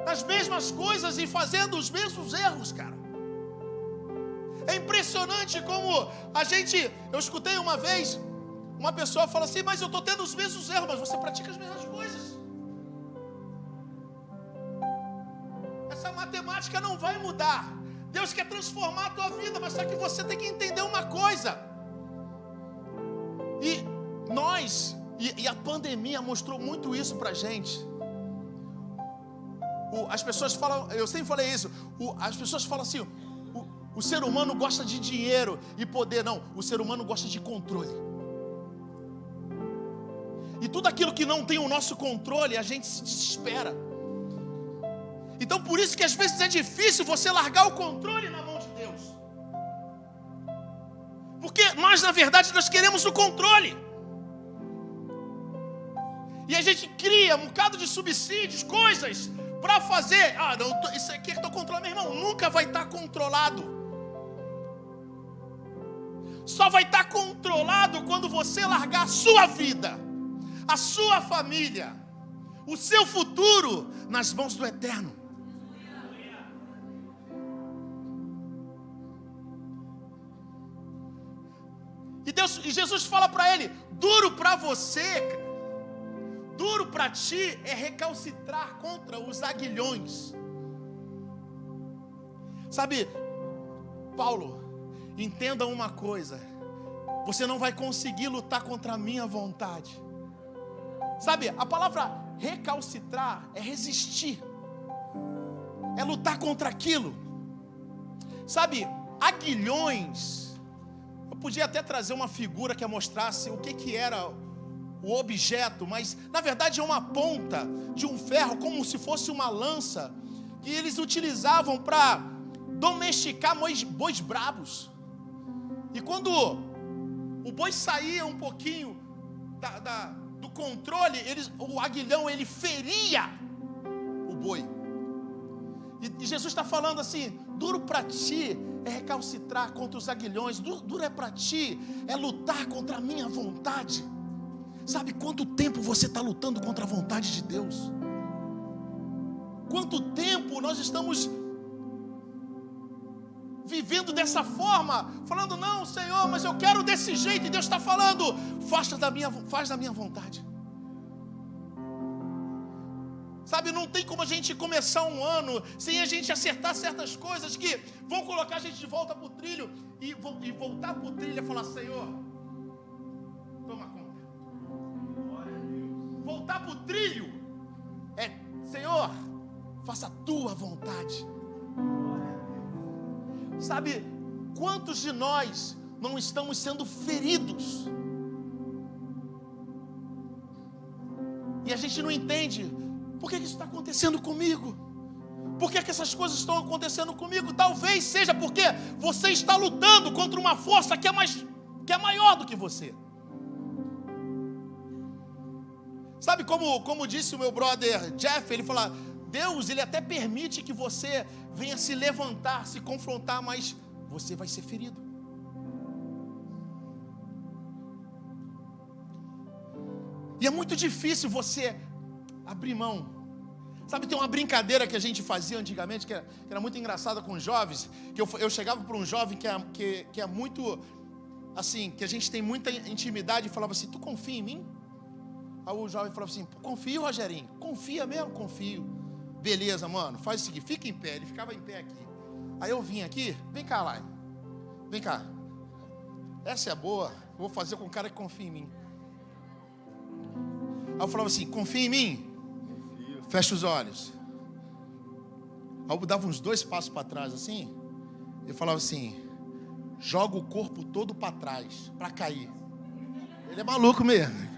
nas mesmas coisas e fazendo os mesmos erros, cara. É impressionante como eu escutei uma vez, uma pessoa fala assim: mas eu estou tendo os mesmos erros, mas você pratica as mesmas coisas. Essa matemática não vai mudar. Deus quer transformar a tua vida, mas só que você tem que entender uma coisa. E nós, e a pandemia mostrou muito isso pra gente. As pessoas falam, eu sempre falei isso, as pessoas falam assim: o ser humano gosta de dinheiro e poder. Não, o ser humano gosta de controle. E tudo aquilo que não tem o nosso controle, a gente se desespera. Então por isso que às vezes é difícil você largar o controle na mão de Deus. Porque nós, na verdade, nós queremos o controle. E a gente cria um bocado de subsídios, coisas para fazer. Não, isso aqui é que estou controlando, meu irmão. Nunca vai estar controlado. Só vai estar controlado quando você largar a sua vida, a sua família, o seu futuro nas mãos do Eterno. E Jesus fala para ele: duro para você, duro para ti é recalcitrar contra os aguilhões. Sabe, Paulo, entenda uma coisa: você não vai conseguir lutar contra a minha vontade. Sabe, a palavra recalcitrar é resistir, é lutar contra aquilo. Sabe, aguilhões, eu podia até trazer uma figura que mostrasse o que era o objeto, mas na verdade é uma ponta de um ferro, como se fosse uma lança, que eles utilizavam para domesticar bois bravos. E quando o boi saía um pouquinho do controle, o aguilhão ele feria o boi. E Jesus está falando assim: duro para ti é recalcitrar contra os aguilhões, duro é para ti é lutar contra a minha vontade. Sabe quanto tempo você está lutando contra a vontade de Deus? Quanto tempo nós estamos vivendo dessa forma, falando: não, Senhor, mas eu quero desse jeito. E Deus está falando: faz da minha vontade. Sabe, não tem como a gente começar um ano sem a gente acertar certas coisas que vão colocar a gente de volta para o trilho, e voltar para o trilho e falar: Senhor, toma conta. Voltar para o trilho é: Senhor, faça a tua vontade. Sabe, quantos de nós não estamos sendo feridos? E a gente não entende. Por que isso está acontecendo comigo? Por que essas coisas estão acontecendo comigo? Talvez seja porque você está lutando contra uma força que é maior do que você. Sabe como disse o meu brother Jeff, ele fala: Deus, ele até permite que você venha se levantar, se confrontar, mas você vai ser ferido. E é muito difícil você abrir mão. Sabe, tem uma brincadeira que a gente fazia antigamente, que era muito engraçada com os jovens, que eu chegava para um jovem que é muito, assim, que a gente tem muita intimidade, e falava assim: tu confia em mim? Aí o jovem falava assim: confio, Rogerinho. Confia mesmo? Confio. Beleza, mano, faz o seguinte, fica em pé. Ele ficava em pé aqui. Aí eu vim aqui: vem cá, Lai, vem cá, essa é boa, eu vou fazer com o cara que confia em mim. Aí eu falava assim: confia em mim? Fecha os olhos. Aí eu dava uns 2 passos para trás assim. Eu falava assim: joga o corpo todo para trás, para cair. Ele é maluco mesmo.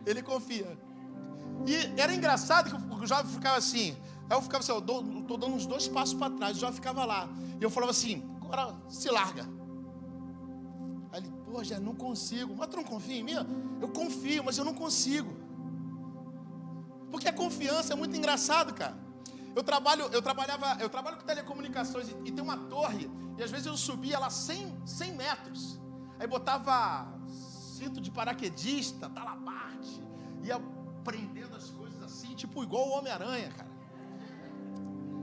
Ele confia. E era engraçado que o jovem ficava assim. Aí eu ficava assim: eu estou dando uns 2 passos para trás. O jovem ficava lá. E eu falava assim: agora se larga. Aí ele: pô, já não consigo. Mas tu não confia em mim? Eu confio, mas eu não consigo. Porque a confiança é muito engraçado, cara. Eu trabalho com telecomunicações e tem uma torre, e às vezes eu subia lá 100 metros. Aí botava cinto de paraquedista, talabarte, ia prendendo as coisas assim, tipo igual o Homem-Aranha, cara.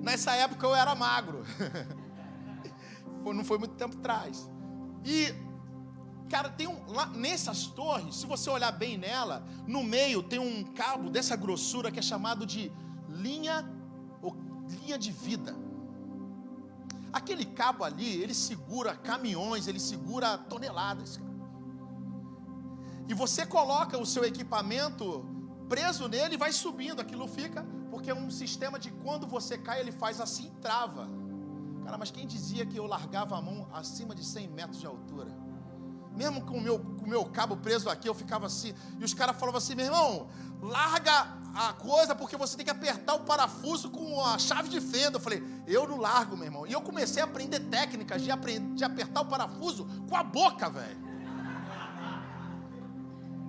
Nessa época eu era magro. Não foi muito tempo atrás. E cara, lá nessas torres, se você olhar bem nela, no meio tem um cabo dessa grossura que é chamado de linha de vida. Aquele cabo ali, ele segura caminhões, ele segura toneladas, cara. E você coloca o seu equipamento preso nele e vai subindo, aquilo fica, porque é um sistema de quando você cai, ele faz assim e trava. Cara, mas quem dizia que eu largava a mão acima de 100 metros de altura? Mesmo com o meu cabo preso aqui, eu ficava assim. E os caras falavam assim: meu irmão, larga a coisa, porque você tem que apertar o parafuso com a chave de fenda. Eu falei: eu não largo, meu irmão. E eu comecei a aprender técnicas de apertar o parafuso com a boca, velho.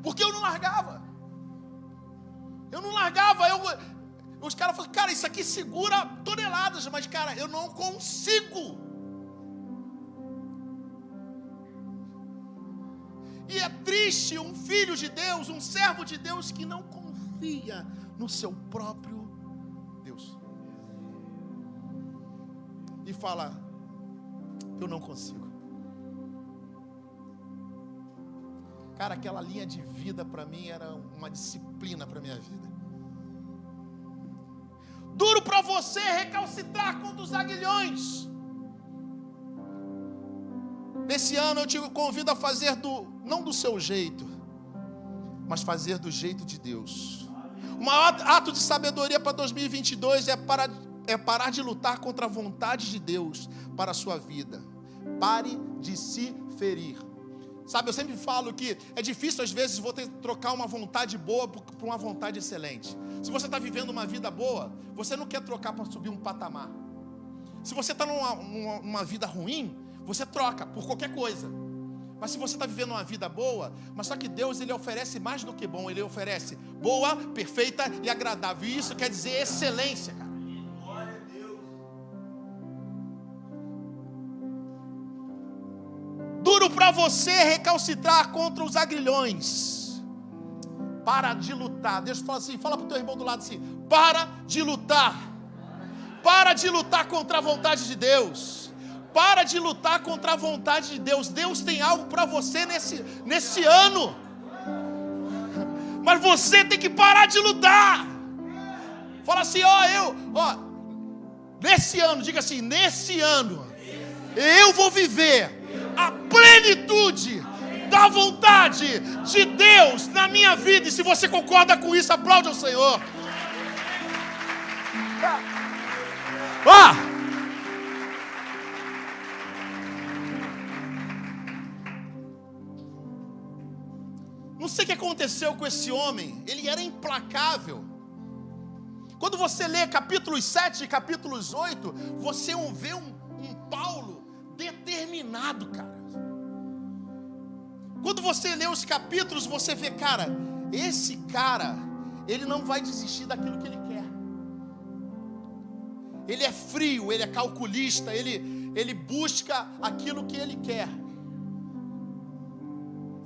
Porque eu não largava. Os caras falaram: cara, isso aqui segura toneladas. Mas, cara, eu não consigo. E é triste um filho de Deus, um servo de Deus que não confia no seu próprio Deus. E fala: eu não consigo. Cara, aquela linha de vida para mim era uma disciplina para minha vida. Duro para para você recalcitrar contra os aguilhões. Nesse ano eu te convido a fazer não do seu jeito, mas fazer do jeito de Deus. O maior ato de sabedoria para 2022 é parar de lutar contra a vontade de Deus para a sua vida. Pare de se ferir. Sabe, eu sempre falo que é difícil às vezes você trocar uma vontade boa por uma vontade excelente. Se você está vivendo uma vida boa, você não quer trocar para subir um patamar. Se você está numa vida ruim, você troca por qualquer coisa. Mas se você está vivendo uma vida boa, mas só que Deus, Ele oferece mais do que bom. Ele oferece boa, perfeita e agradável. E isso quer dizer excelência, cara. Glória a Deus. Duro para você recalcitrar contra os agrilhões. Para de lutar. Deus fala assim, fala para o teu irmão do lado assim, para de lutar. Para de lutar contra a vontade de Deus. Para de lutar contra a vontade de Deus. Deus tem algo para você nesse ano. Mas você tem que parar de lutar. Fala assim, nesse ano, diga assim, nesse ano, eu vou viver a plenitude da vontade de Deus na minha vida. E se você concorda com isso, aplaude ao Senhor. Não sei o que aconteceu com esse homem. Ele era implacável. Quando você lê capítulos 7 e capítulos 8, você vê um Paulo determinado, cara. Quando você lê os capítulos, você vê, cara, esse cara, ele não vai desistir daquilo que ele quer. Ele é frio, ele é calculista, ele busca aquilo que ele quer.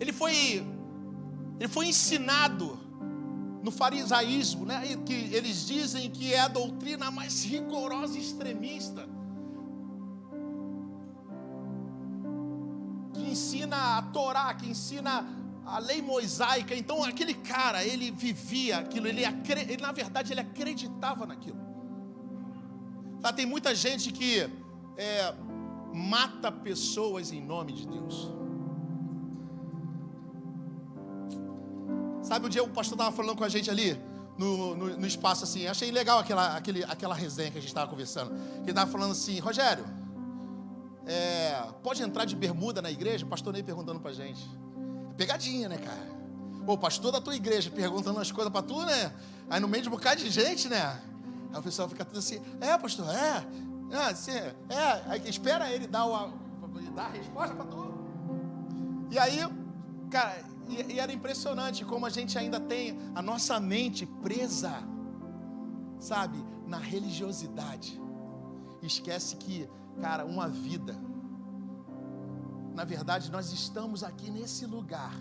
Ele foi ensinado no farisaísmo, né? Que eles dizem que é a doutrina mais rigorosa e extremista, que ensina a Torá, que ensina a lei mosaica. Então aquele cara, ele vivia aquilo, ele na verdade ele acreditava naquilo. Tem muita gente que mata pessoas em nome de Deus. Sabe, um dia o pastor estava falando com a gente ali no espaço assim, achei legal aquela resenha que a gente estava conversando. Ele estava falando assim, Rogério, pode entrar de bermuda na igreja? O pastor Ney perguntando pra gente. Pegadinha, né, cara? O pastor da tua igreja perguntando as coisas pra tu, né? Aí no meio de um bocado de gente, né? Aí o pessoal fica tudo assim, pastor, aí espera ele dar a resposta pra tu. E aí, cara, e era impressionante como a gente ainda tem a nossa mente presa, sabe, na religiosidade. Esquece que, cara, uma vida, na verdade, nós estamos aqui nesse lugar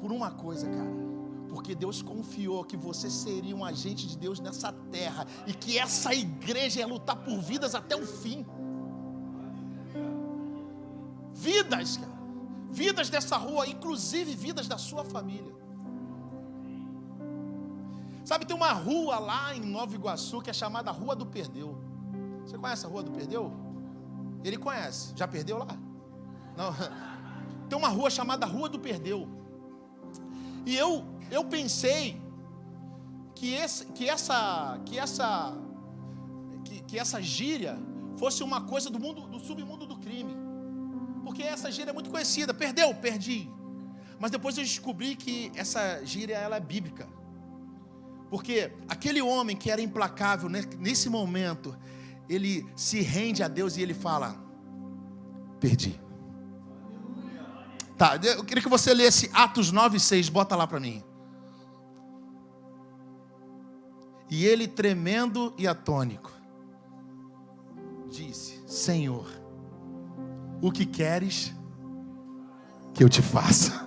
por uma coisa, cara, porque Deus confiou que você seria um agente de Deus nessa terra e que essa igreja ia lutar por vidas até o fim. Vidas, cara. Vidas dessa rua, inclusive vidas da sua família. Sabe, tem uma rua lá em Nova Iguaçu que é chamada Rua do Perdeu. Você conhece a Rua do Perdeu? Ele conhece. Já perdeu lá? Não. Tem uma rua chamada Rua do Perdeu. E eu pensei que essa gíria fosse uma coisa do submundo do crime. Porque essa gíria é muito conhecida. Perdeu, perdi. Mas depois eu descobri que essa gíria ela é bíblica. Porque aquele homem que era implacável, nesse momento, ele se rende a Deus e ele fala, perdi. Tá, eu queria que você lesse Atos 9:6, bota lá para mim. E ele, tremendo e atônico, disse, Senhor, o que queres que eu te faça?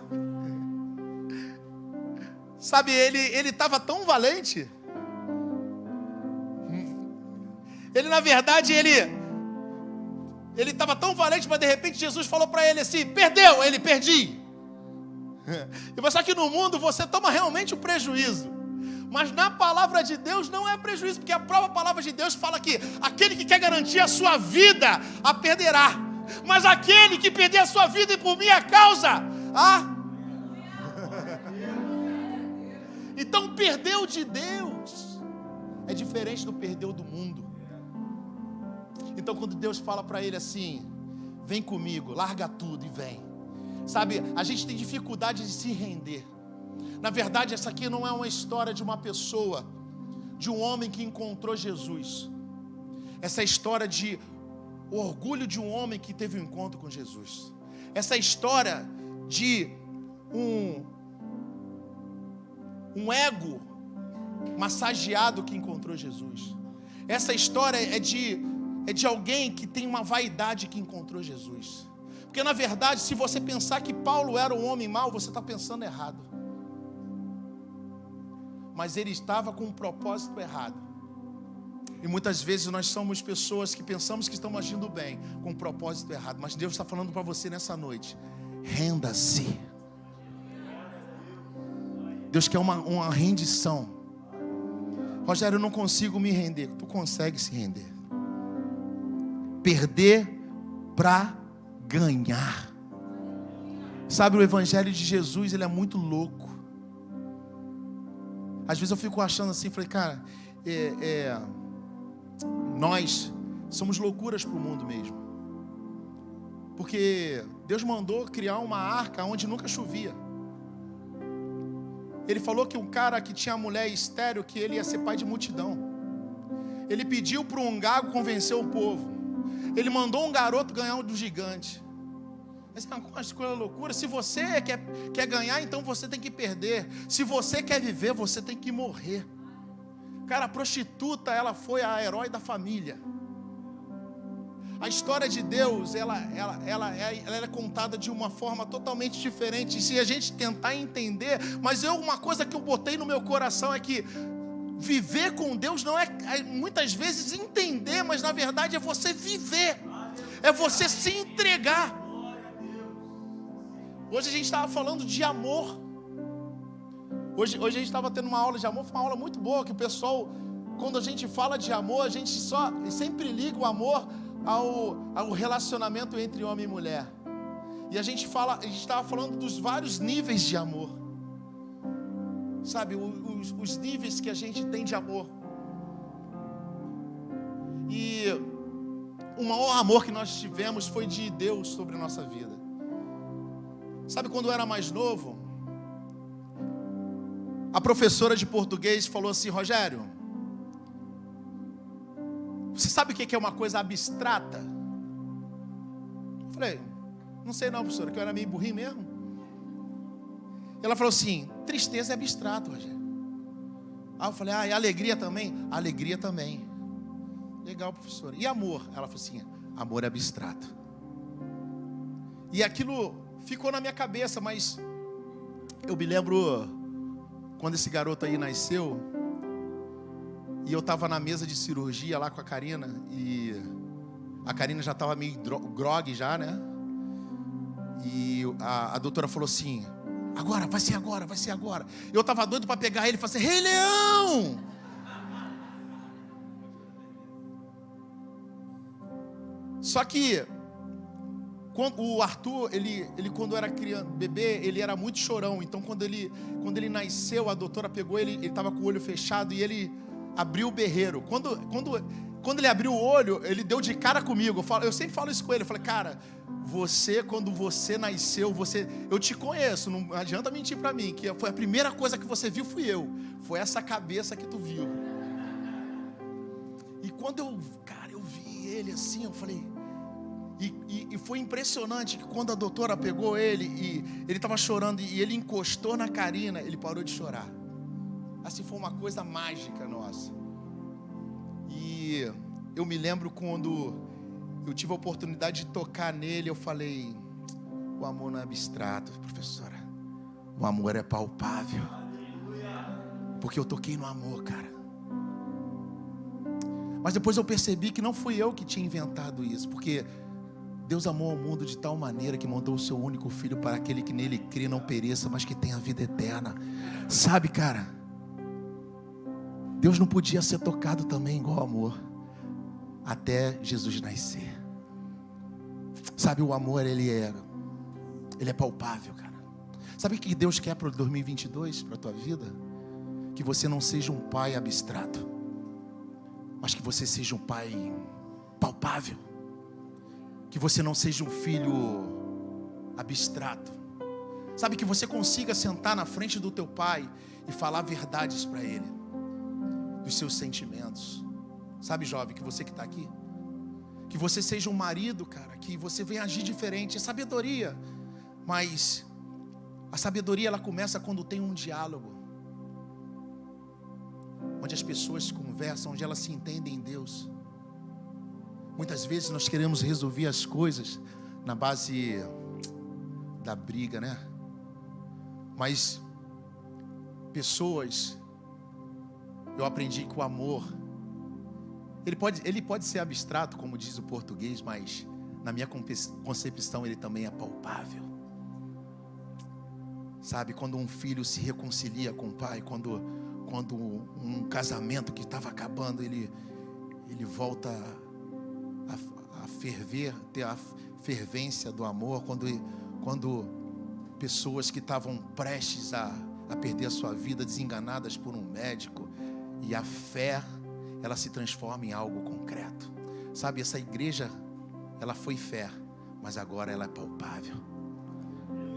Sabe, ele estava tão valente. Ele, na verdade, ele estava tão valente, mas de repente Jesus falou para ele assim, perdeu, ele perdi. E só que no mundo você toma realmente o prejuízo. Mas na palavra de Deus não é prejuízo, porque a própria palavra de Deus fala que aquele que quer garantir a sua vida, a perderá. Mas aquele que perder a sua vida e por minha causa, Então perder o de Deus é diferente do perder o do mundo. Então quando Deus fala para ele assim, vem comigo, larga tudo e vem. Sabe, a gente tem dificuldade de se render. Na verdade, essa aqui não é uma história de uma pessoa, de um homem que encontrou Jesus. Essa é a história de o orgulho de um homem que teve um encontro com Jesus. Essa é a história de um ego massageado que encontrou Jesus. Essa história é de alguém que tem uma vaidade que encontrou Jesus. Porque na verdade, se você pensar que Paulo era um homem mau, você está pensando errado. Mas ele estava com um propósito errado. E muitas vezes nós somos pessoas que pensamos que estamos agindo bem, com um propósito errado. Mas Deus está falando para você nessa noite, renda-se. Deus quer uma rendição. Rogério, eu não consigo me render. Tu consegue se render. Perder para ganhar. Sabe, o evangelho de Jesus, ele é muito louco. Às vezes eu fico achando assim, falei, cara, nós somos loucuras para o mundo mesmo. Porque Deus mandou criar uma arca onde nunca chovia. Ele falou que um cara que tinha mulher estéril, que ele ia ser pai de multidão. Ele pediu para um gago convencer o povo. Ele mandou um garoto ganhar um do gigante. Essa é uma escolha loucura. Se você quer ganhar, então você tem que perder. Se você quer viver, você tem que morrer. Cara, a prostituta, ela foi a herói da família. A história de Deus, ela é contada de uma forma totalmente diferente. Se a gente tentar entender, mas uma coisa que eu botei no meu coração é que viver com Deus não é muitas vezes entender, mas na verdade é você viver. É você se entregar. Hoje a gente estava falando de amor. Hoje a gente estava tendo uma aula de amor, foi uma aula muito boa, que o pessoal, quando a gente fala de amor, a gente sempre liga o amor ao relacionamento entre homem e mulher. E a gente estava falando dos vários níveis de amor. Sabe, os níveis que a gente tem de amor. E o maior amor que nós tivemos foi de Deus sobre a nossa vida. Sabe, quando eu era mais novo, a professora de português falou assim, Rogério, você sabe o que é uma coisa abstrata? Eu falei, não sei não, professora, que eu era meio burrinho mesmo. Ela falou assim, tristeza é abstrato, Rogério. Aí eu falei, e alegria também? Alegria também. Legal, professora. E amor? Ela falou assim, amor é abstrato. E aquilo ficou na minha cabeça, mas eu me lembro quando esse garoto aí nasceu, e eu estava na mesa de cirurgia lá com a Karina, e a Karina já estava meio grogue já, né? E a doutora falou assim, agora, vai ser agora, vai ser agora. Eu estava doido para pegar ele e falar assim, Rei Leão! Só que quando o Arthur, ele quando era criança, bebê, ele era muito chorão. Então quando ele nasceu, a doutora pegou ele estava com o olho fechado e ele abriu o berreiro. Quando ele abriu o olho, ele deu de cara comigo. Eu sempre falo isso com ele. Eu falei, cara, quando você nasceu, eu te conheço, não adianta mentir para mim, que foi a primeira coisa que você viu fui eu. Foi essa cabeça que tu viu. E quando eu vi ele assim, eu falei... E foi impressionante que quando a doutora pegou ele e ele estava chorando e ele encostou na Karina, ele parou de chorar. Assim, foi uma coisa mágica nossa. E eu me lembro quando eu tive a oportunidade de tocar nele, eu falei, o amor não é abstrato, professora. O amor é palpável. Porque eu toquei no amor, cara. Mas depois eu percebi que não fui eu que tinha inventado isso, porque Deus amou o mundo de tal maneira que mandou o seu único filho para aquele que nele crê não pereça, mas que tenha vida eterna. Sabe, cara, Deus não podia ser tocado também igual amor, até Jesus nascer. Sabe, o amor, ele é palpável, cara. Sabe o que Deus quer para o 2022, para a tua vida? Que você não seja um pai abstrato, mas que você seja um pai palpável. Que você não seja um filho abstrato. Sabe, que você consiga sentar na frente do teu pai e falar verdades para ele, dos seus sentimentos. Sabe, jovem, que você que está aqui, que você seja um marido, cara, que você venha agir diferente. É sabedoria, mas a sabedoria, ela começa quando tem um diálogo, onde as pessoas conversam, onde elas se entendem em Deus. Muitas vezes nós queremos resolver as coisas na base da briga, né? Mas pessoas, eu aprendi que o amor, ele pode ser abstrato, como diz o português, mas na minha concepção ele também é palpável. Sabe, quando um filho se reconcilia com o pai, quando um casamento que estava acabando, ele volta a ferver, ter a fervência do amor, quando pessoas que estavam prestes a perder a sua vida, desenganadas por um médico, e a fé, ela se transforma em algo concreto. Sabe, essa igreja, ela foi fé, mas agora ela é palpável.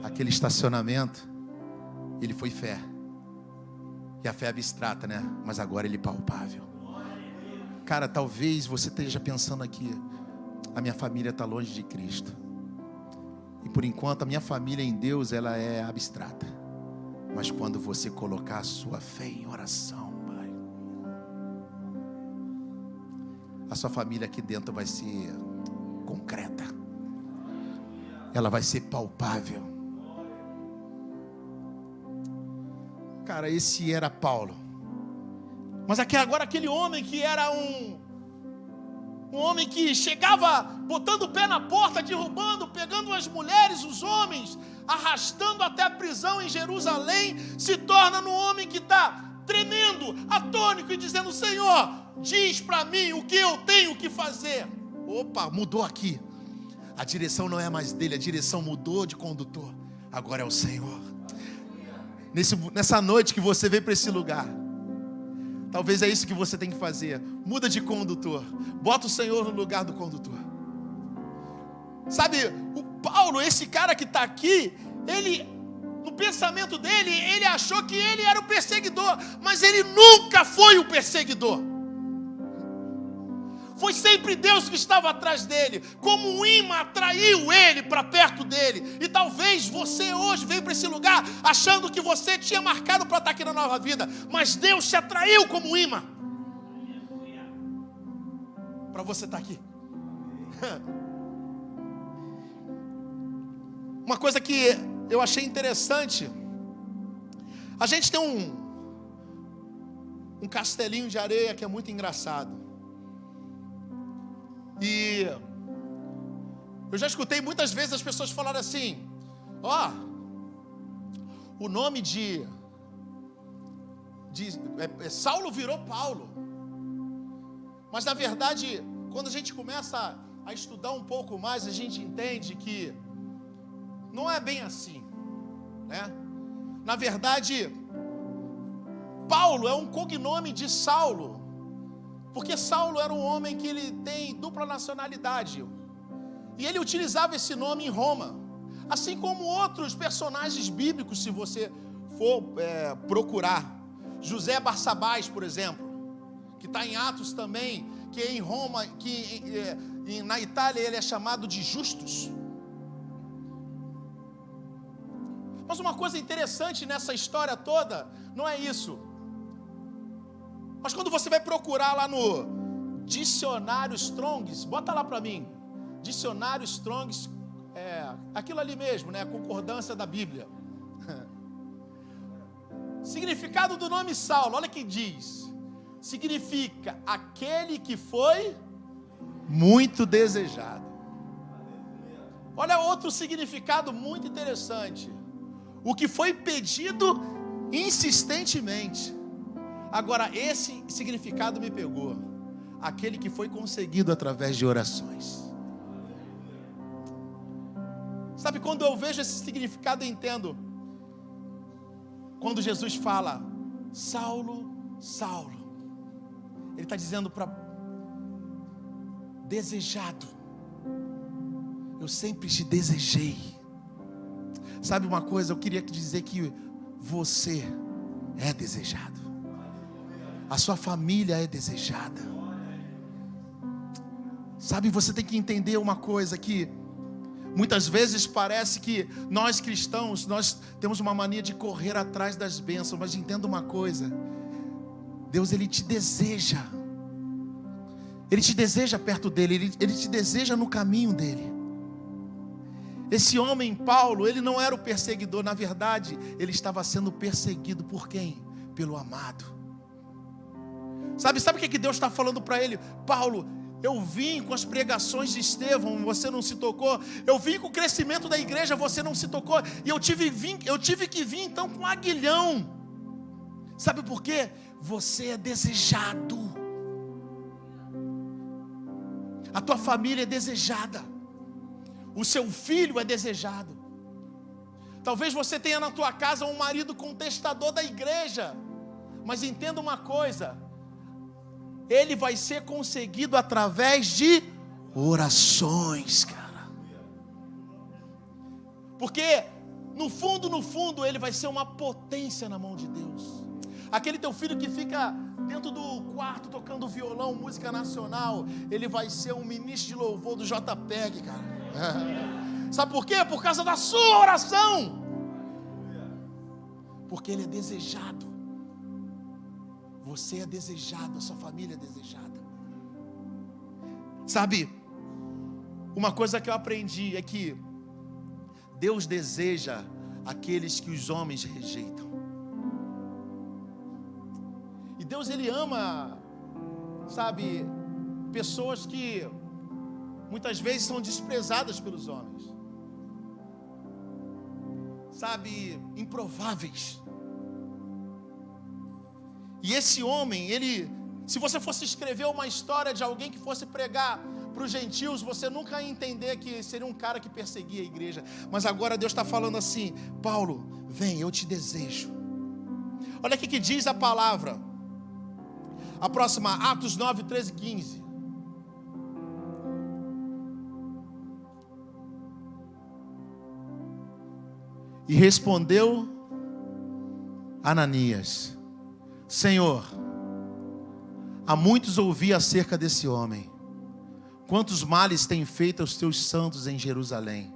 Aquele estacionamento, ele foi fé, e a fé é abstrata, né? Mas agora ele é palpável. Cara, talvez você esteja pensando aqui, a minha família está longe de Cristo, e por enquanto a minha família em Deus, ela é abstrata. Mas quando você colocar a sua fé em oração, Pai, a sua família aqui dentro vai ser concreta, ela vai ser palpável. Cara, esse era Paulo. Mas agora aquele homem que era um homem que chegava botando o pé na porta, derrubando, pegando as mulheres, os homens, arrastando até a prisão em Jerusalém, se torna num homem que está tremendo, atônico e dizendo: Senhor, diz para mim o que eu tenho que fazer. Opa, mudou aqui. A direção não é mais dele, a direção mudou de condutor. Agora é o Senhor. Nessa noite que você veio para esse lugar, talvez é isso que você tem que fazer. Muda de condutor. Bota o Senhor no lugar do condutor. Sabe, o Paulo, esse cara que está aqui, ele, no pensamento dele, ele achou que ele era o perseguidor, mas ele nunca foi o perseguidor. Foi sempre Deus que estava atrás dele, como um imã atraiu ele para perto dele. E talvez você hoje veio para esse lugar achando que você tinha marcado para estar aqui na Nova Vida, mas Deus te atraiu como um imã para você estar aqui. Uma coisa que eu achei interessante, a gente tem um castelinho de areia que é muito engraçado. E eu já escutei muitas vezes as pessoas falarem assim: o nome de Saulo virou Paulo. Mas na verdade, quando a gente começa a estudar um pouco mais, a gente entende que não é bem assim, né? Na verdade, Paulo é um cognome de Saulo, porque Saulo era um homem que ele tem dupla nacionalidade, e ele utilizava esse nome em Roma, assim como outros personagens bíblicos, se você for procurar. José Barsabás, por exemplo, que está em Atos também, que é em Roma, na Itália ele é chamado de Justus. Mas uma coisa interessante nessa história toda, não é isso. Mas quando você vai procurar lá no Dicionário Strong's, bota lá para mim, Dicionário Strong's, aquilo ali mesmo, né? A concordância da Bíblia. Significado do nome Saulo, olha que diz. Significa aquele que foi muito desejado. Olha outro significado muito interessante. O que foi pedido insistentemente. Agora, esse significado me pegou. Aquele que foi conseguido através de orações. Sabe, quando eu vejo esse significado, eu entendo. Quando Jesus fala, Saulo, Saulo, Ele está dizendo para desejado. Eu sempre te desejei. Sabe uma coisa, eu queria dizer que você é desejado. A sua família é desejada. Sabe, você tem que entender uma coisa que muitas vezes parece que nós cristãos, nós temos uma mania de correr atrás das bênçãos, mas entenda uma coisa, Deus, Ele te deseja. Ele te deseja perto dEle, Ele te deseja no caminho dEle. Esse homem, Paulo, ele não era o perseguidor, na verdade, ele estava sendo perseguido por quem? Pelo amado. Sabe o que Deus está falando para ele? Paulo, eu vim com as pregações de Estevão, você não se tocou. Eu vim com o crescimento da igreja, você não se tocou. E eu tive que vir então com aguilhão. Sabe por quê? Você é desejado. A tua família é desejada. O seu filho é desejado. Talvez você tenha na tua casa um marido contestador da igreja. Mas entenda uma coisa. Ele vai ser conseguido através de orações, cara. Porque no fundo, ele vai ser uma potência na mão de Deus. Aquele teu filho que fica dentro do quarto tocando violão, música nacional, ele vai ser um ministro de louvor do JPEG, cara. Sabe por quê? Por causa da sua oração. Porque ele é desejado. Você é desejado, a sua família é desejada. Sabe, uma coisa que eu aprendi é que Deus deseja aqueles que os homens rejeitam. E Deus, Ele ama, sabe, pessoas que muitas vezes são desprezadas pelos homens. Sabe, improváveis. E esse homem, ele, se você fosse escrever uma história de alguém que fosse pregar para os gentios, você nunca ia entender que seria um cara que perseguia a igreja. Mas agora Deus está falando assim, Paulo, vem, eu te desejo. Olha o que diz a palavra. A próxima, Atos 9, 13 e 15. E respondeu Ananias, Senhor, há muitos ouvi acerca desse homem, quantos males tem feito aos teus santos em Jerusalém.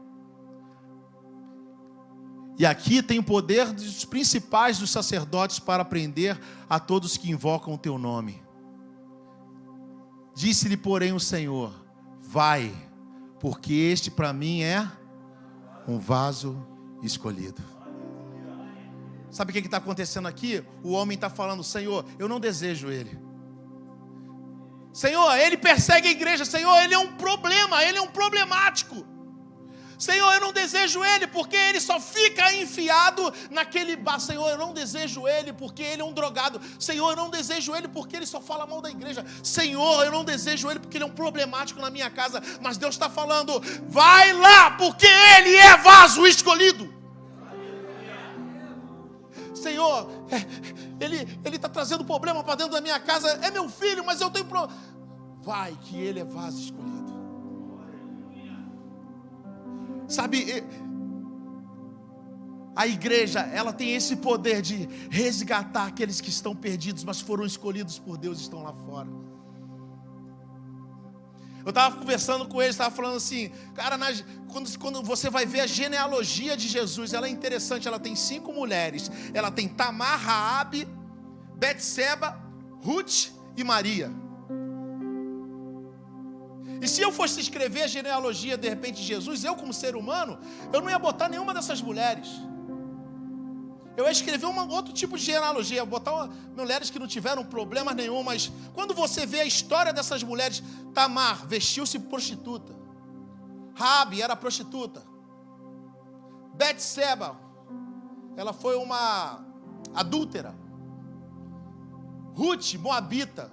E aqui tem o poder dos principais dos sacerdotes para prender a todos que invocam o teu nome. Disse-lhe, porém, o Senhor, vai, porque este para mim é um vaso escolhido. Sabe o que está acontecendo aqui? O homem está falando, Senhor, eu não desejo ele. Senhor, ele persegue a igreja. Senhor, ele é um problema, ele é um problemático. Senhor, eu não desejo ele porque ele só fica enfiado naquele bar. Senhor, eu não desejo ele porque ele é um drogado. Senhor, eu não desejo ele porque ele só fala mal da igreja. Senhor, eu não desejo ele porque ele é um problemático na minha casa. Mas Deus está falando, vai lá porque ele é vaso escolhido. Senhor, ele está trazendo problema para dentro da minha casa. É meu filho, mas eu tenho problema. Vai que ele é vaso escolhido. Sabe, a igreja, ela tem esse poder de resgatar aqueles que estão perdidos, mas foram escolhidos por Deus e estão lá fora. Eu estava conversando com eles, estava falando assim, cara, quando você vai ver a genealogia de Jesus, ela é interessante, ela tem 5 mulheres. Ela tem Tamar, Raabe, Betseba, Ruth e Maria. E se eu fosse escrever a genealogia, de repente, de Jesus, eu como ser humano, eu não ia botar nenhuma dessas mulheres. Eu ia escrever outro tipo de genealogia, ia botar mulheres que não tiveram problema nenhum, mas quando você vê a história dessas mulheres, Tamar vestiu-se prostituta, Raabe era prostituta, Betseba, ela foi uma adúltera, Ruth, moabita.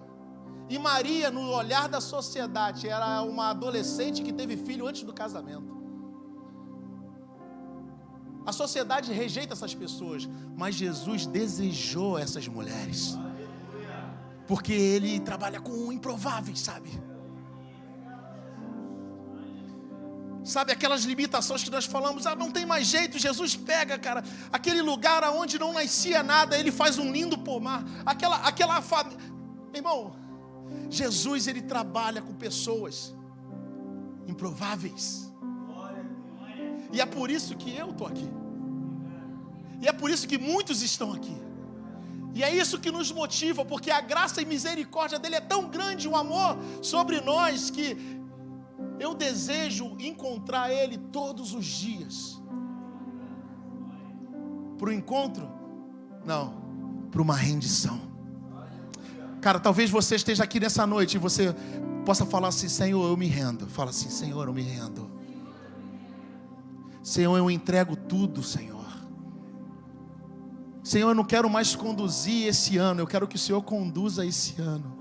E Maria, no olhar da sociedade, era uma adolescente que teve filho antes do casamento. A sociedade rejeita essas pessoas, mas Jesus desejou essas mulheres. Porque Ele trabalha com improváveis, sabe? Sabe aquelas limitações que nós falamos, não tem mais jeito, Jesus pega, cara, aquele lugar onde não nascia nada, Ele faz um lindo pomar, aquela família. Irmão, Jesus, Ele trabalha com pessoas improváveis. E é por isso que eu estou aqui. E é por isso que muitos estão aqui. E é isso que nos motiva, porque a graça e misericórdia dEle é tão grande, o amor sobre nós, que eu desejo encontrar Ele todos os dias. Para o encontro? Não, para uma rendição. Cara, talvez você esteja aqui nessa noite e você possa falar assim: Senhor, eu me rendo. Fala assim: Senhor, eu me rendo. Senhor, eu entrego tudo, Senhor. Senhor, eu não quero mais conduzir esse ano, eu quero que o Senhor conduza esse ano.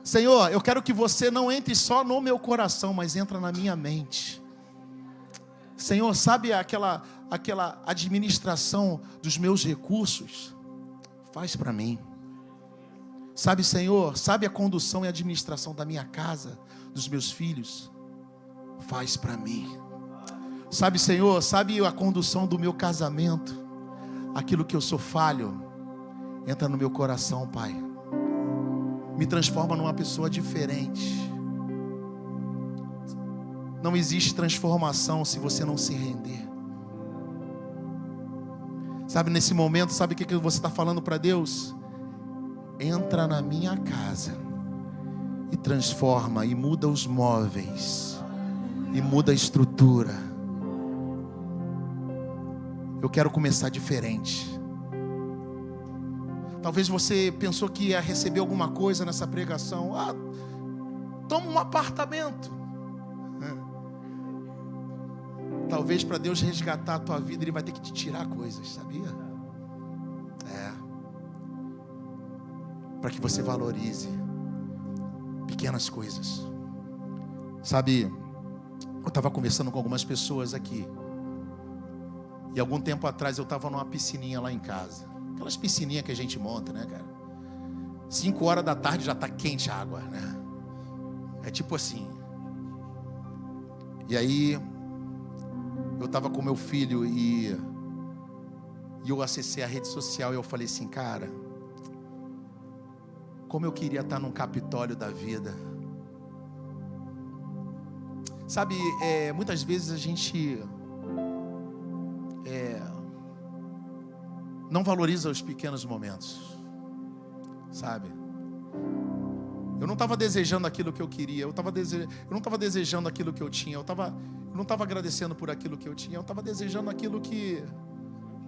Senhor, eu quero que você não entre só no meu coração, mas entra na minha mente. Senhor, sabe aquela administração dos meus recursos? Faz para mim. Sabe, Senhor, sabe a condução e administração da minha casa, dos meus filhos? Faz para mim. Sabe, Senhor, sabe a condução do meu casamento? Aquilo que eu sou falho, entra no meu coração, Pai. Me transforma numa pessoa diferente. Não existe transformação se você não se render. Sabe, nesse momento, sabe o que você está falando para Deus? Entra na minha casa e transforma, e muda os móveis, e muda a estrutura. Eu quero começar diferente. Talvez você pensou que ia receber alguma coisa nessa pregação. Toma um apartamento. Talvez para Deus resgatar a tua vida, Ele vai ter que te tirar coisas, sabia? Para que você valorize pequenas coisas. Sabe, eu estava conversando com algumas pessoas aqui. E algum tempo atrás eu estava numa piscininha lá em casa. Aquelas piscininhas que a gente monta, né, cara? 5 horas da tarde já está quente a água, né? É tipo assim. E aí, eu estava com meu filho e eu acessei a rede social e eu falei assim: cara, como eu queria estar num Capitólio da vida. Sabe, muitas vezes a gente não valoriza os pequenos momentos, sabe? Eu não estava desejando aquilo que eu queria, eu não estava desejando aquilo que eu tinha, eu não estava agradecendo por aquilo que eu tinha, eu estava desejando aquilo que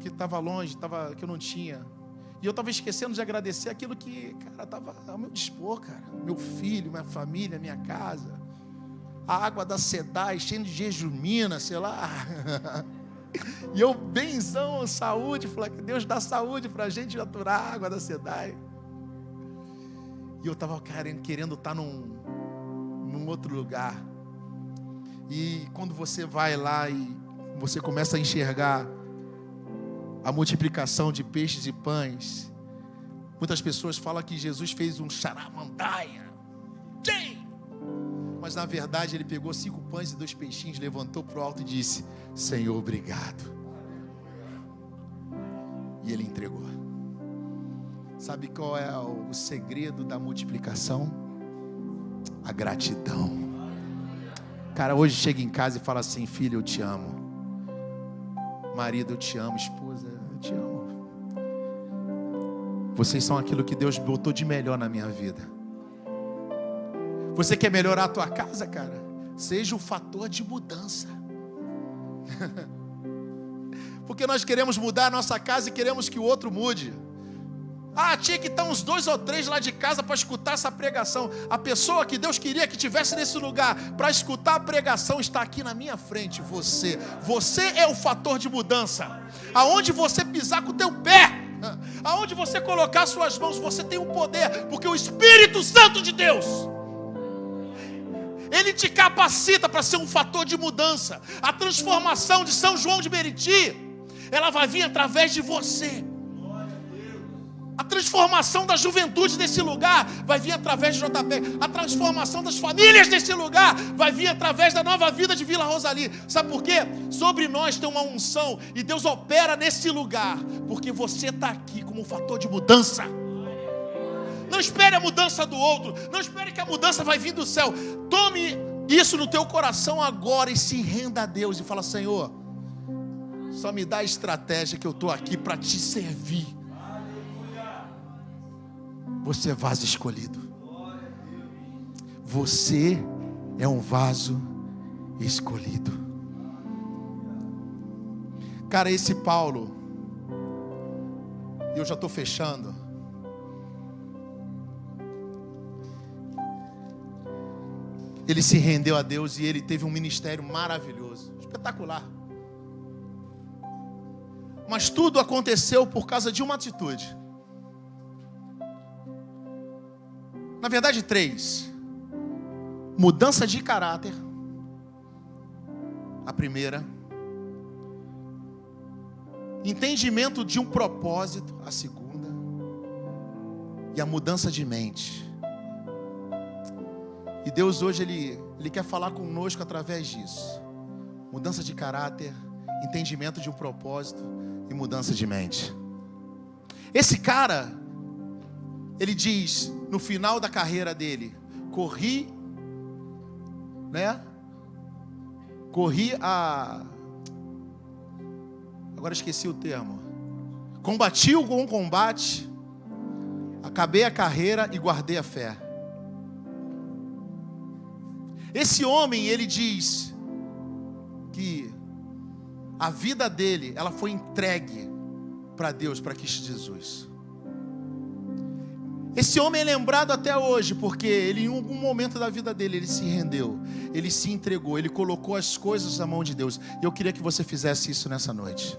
estava longe, que eu não tinha. E eu estava esquecendo de agradecer aquilo que, cara, estava ao meu dispor, cara. Meu filho, minha família, minha casa. A água da SEDAI, cheia de jejumina, sei lá. E eu, benzão, saúde, falei que Deus dá saúde para a gente aturar a água da SEDAI. E eu estava querendo estar num outro lugar. E quando você vai lá e você começa a enxergar a multiplicação de peixes e pães, muitas pessoas falam que Jesus fez um charamandaia. Mas na verdade Ele pegou 5 pães e 2 peixinhos, levantou para o alto e disse: Senhor, obrigado. E Ele entregou. Sabe qual é o segredo da multiplicação? A gratidão. Cara, hoje chega em casa e fala assim: filho, eu te amo. Marido, eu te amo. Esposa, eu te amo. Vocês são aquilo que Deus botou de melhor na minha vida. Você quer melhorar a tua casa, cara? Seja um fator de mudança. Porque nós queremos mudar a nossa casa e queremos que o outro mude. Tinha que estar uns 2 ou 3 lá de casa para escutar essa pregação. A pessoa que Deus queria que estivesse nesse lugar para escutar a pregação está aqui na minha frente. Você é o fator de mudança. Aonde você pisar com o teu pé, aonde você colocar suas mãos, você tem o poder, porque o Espírito Santo de Deus, ele te capacita para ser um fator de mudança. A transformação de São João de Meriti, ela vai vir através de você. A transformação da juventude desse lugar vai vir através de JP. A transformação das famílias desse lugar vai vir através da Nova Vida de Vila Rosali. Sabe por quê? Sobre nós tem uma unção e Deus opera nesse lugar, porque você está aqui como um fator de mudança. Não espere a mudança do outro. Não espere que a mudança vai vir do céu. Tome isso no teu coração agora e se renda a Deus e fala: Senhor, só me dá a estratégia que eu estou aqui para te servir. Você é vaso escolhido. Você é um vaso escolhido. Cara, esse Paulo, eu já estou fechando. Ele se rendeu a Deus e ele teve um ministério maravilhoso, espetacular. Mas tudo aconteceu por causa de uma atitude. Na verdade, 3. Mudança de caráter. A primeira. Entendimento de um propósito. A segunda. E a mudança de mente. E Deus hoje, Ele quer falar conosco através disso. Mudança de caráter, entendimento de um propósito e mudança de mente. Esse cara, ele diz, no final da carreira dele, corri agora esqueci o termo. Combati o bom combate, acabei a carreira e guardei a fé. Esse homem, ele diz que a vida dele, ela foi entregue para Deus, para Cristo Jesus. Esse homem é lembrado até hoje, porque ele, em algum momento da vida dele, ele se rendeu, ele se entregou, ele colocou as coisas na mão de Deus. E eu queria que você fizesse isso nessa noite.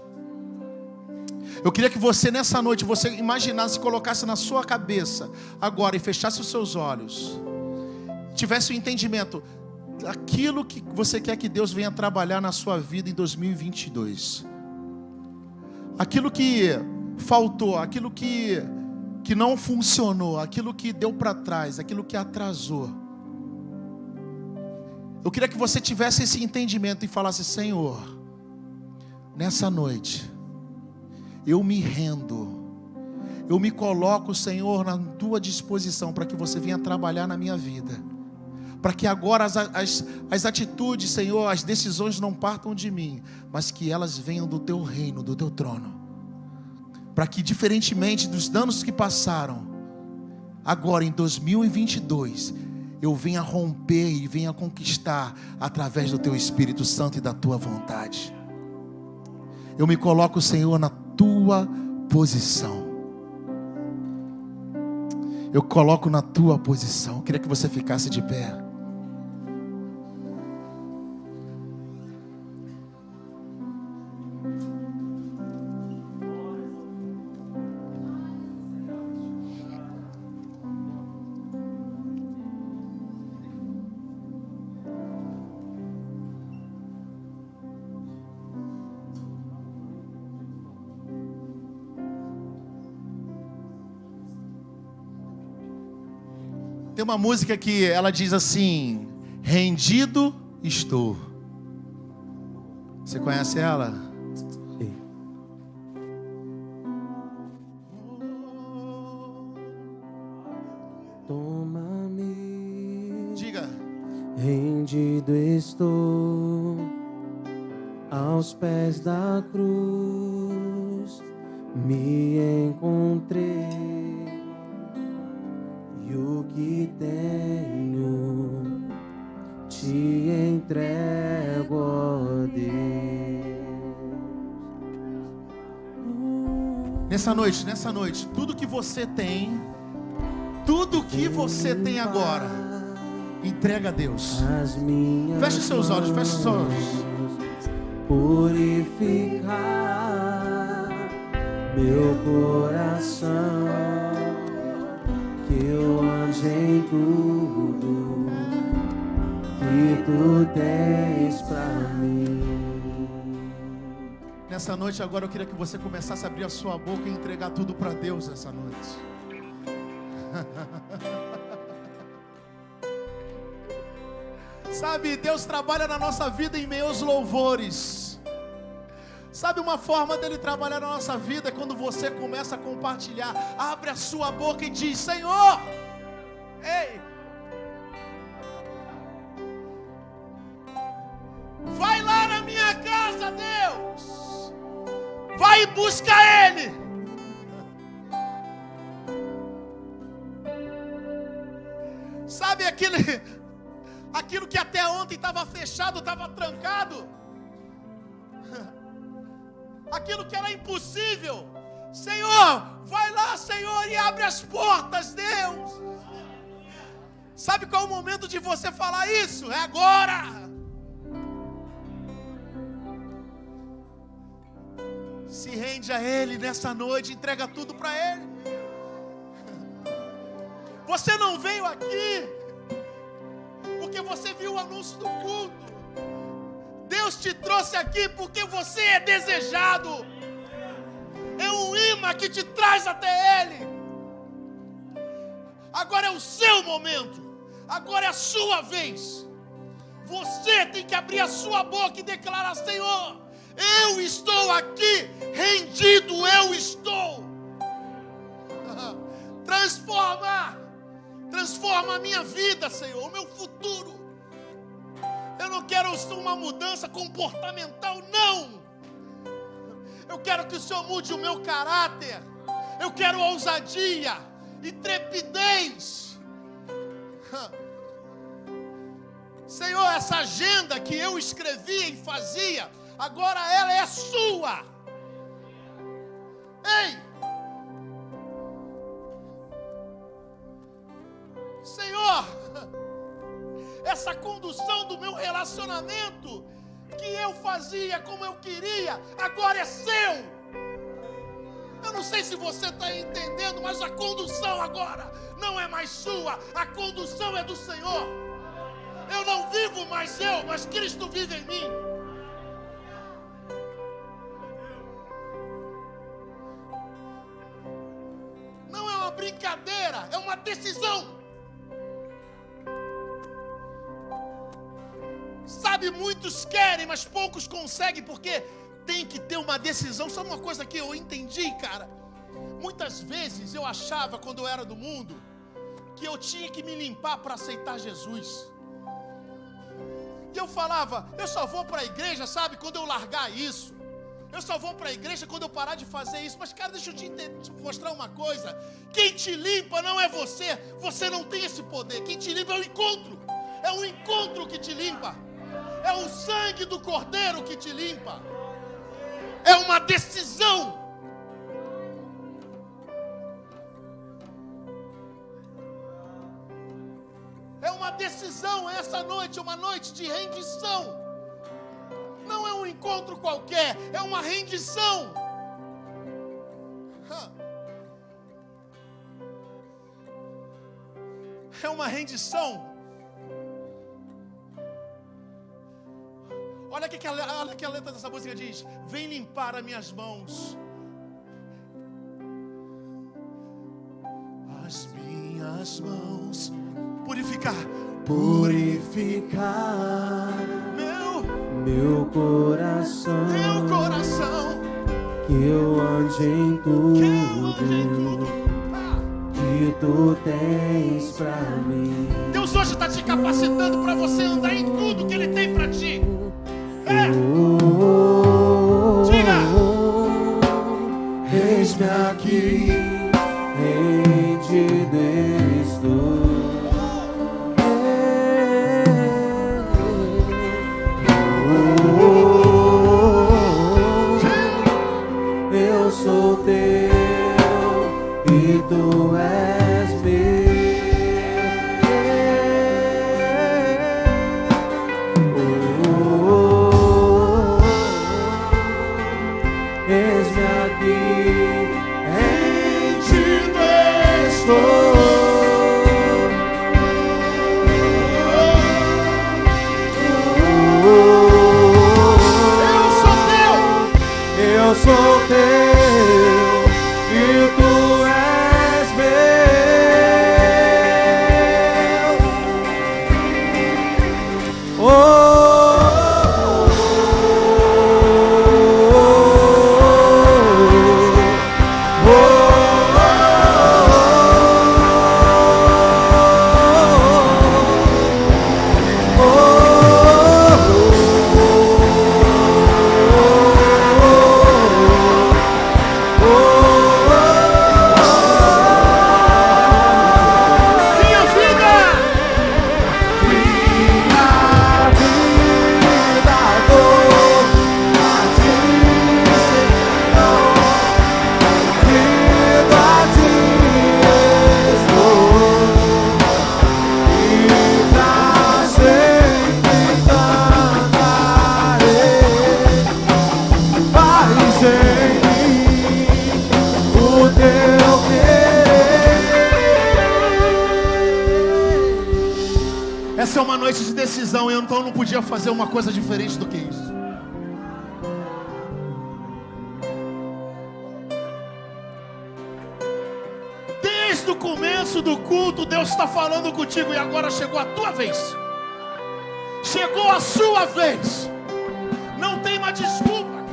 Eu queria que você, nessa noite, você imaginasse, colocasse na sua cabeça, agora, e fechasse os seus olhos, tivesse o entendimento daquilo que você quer que Deus venha trabalhar na sua vida em 2022. Aquilo que faltou, aquilo que não funcionou, aquilo que deu para trás, aquilo que atrasou. Eu queria que você tivesse esse entendimento e falasse: Senhor, nessa noite, eu me rendo, eu me coloco, Senhor, na tua disposição para que você venha trabalhar na minha vida. Para que agora as atitudes, Senhor, as decisões não partam de mim, mas que elas venham do teu reino, do teu trono. Para que, diferentemente dos danos que passaram, agora em 2022, eu venha romper e venha conquistar através do teu Espírito Santo e da tua vontade. Eu me coloco, Senhor, na tua posição. Eu coloco na tua posição. Eu queria que você ficasse de pé. Tem uma música que ela diz assim: rendido estou. Você conhece ela? Sim. Toma-me, Diga. rendido estou aos pés da cruz, me encontrei. E o que tenho te entrego, ó Deus. Nessa noite, tudo que você tem agora, entrega a Deus. As minhas Feche seus olhos, feche seus olhos. purificar meu coração, que eu ande em tudo que tu tens pra mim. Nessa noite agora eu queria que você começasse a abrir a sua boca e entregar tudo para Deus essa noite. Sabe, Deus trabalha na nossa vida em meio aos louvores. Sabe, uma forma dele trabalhar na nossa vida é quando você começa a compartilhar. Abre a sua boca e diz: Senhor, ei, vai lá na minha casa, Deus. Vai e busca Ele. Sabe aquilo que até ontem estava fechado, estava trancado, aquilo que era impossível. Senhor, vai lá, Senhor, e abre as portas, Deus. Sabe qual é o momento de você falar isso? É agora. Se rende a Ele nessa noite, entrega tudo para Ele. Você não veio aqui porque você viu o anúncio do culto. Deus te trouxe aqui porque você é desejado. É um imã que te traz até Ele. Agora é o seu momento. Agora é a sua vez. Você tem que abrir a sua boca e declarar: Senhor, eu estou aqui, rendido eu estou. Transforma a minha vida, Senhor, o meu futuro. Eu não quero uma mudança comportamental, não. Eu quero que o Senhor mude o meu caráter. Eu quero ousadia e trepidez. Senhor, essa agenda que eu escrevia e fazia, agora ela é sua. Ei! Senhor, essa condução do meu relacionamento que eu fazia como eu queria, agora é seu. Eu não sei se você está entendendo, mas a condução agora não é mais sua, a condução é do Senhor. Eu não vivo mais eu, mas Cristo vive em mim. Não é uma brincadeira, é uma decisão. Sabe, muitos querem, mas poucos conseguem, porque tem que ter uma decisão. Sabe uma coisa que eu entendi, cara? Muitas vezes eu achava, quando eu era do mundo, que eu tinha que me limpar para aceitar Jesus. E eu falava: eu só vou para a igreja, sabe, quando eu largar isso. Eu só vou para a igreja quando eu parar de fazer isso. Mas, cara, deixa eu te mostrar uma coisa. Quem te limpa não é você. Você não tem esse poder. Quem te limpa é o encontro. É o encontro que te limpa. É o sangue do Cordeiro que te limpa. É uma decisão. É uma decisão essa noite, uma noite de rendição. Não é um encontro qualquer, é uma rendição. É uma rendição. Olha que a letra dessa música diz: vem limpar as minhas mãos. As minhas mãos. Purificar meu coração, que eu ande em tudo que tu tens pra mim. Deus hoje está te capacitando para você andar em tudo que Ele tem para ti. Diga: eis-me aqui, rendido estou. Eu sou teu e tu és meu. Eis-me aqui, Essa é uma noite de decisão, então eu não podia fazer uma coisa diferente do que isso. Desde o começo do culto, Deus está falando contigo e agora chegou a tua vez. Chegou a sua vez. Não tem mais desculpa.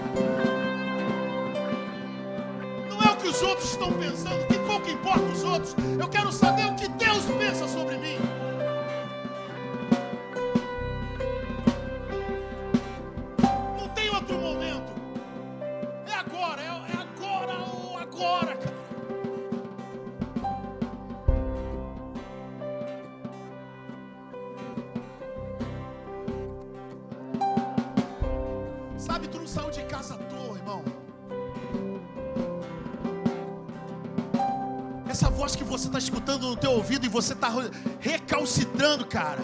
Não é o que os outros estão pensando, que pouco importa os outros. Eu quero saber o que Deus pensa sobre mim. Outro momento. É agora ou agora, cara. Sabe, tu não saiu de casa à toa, irmão. Essa voz que você está escutando no teu ouvido e você está recalcitrando, cara,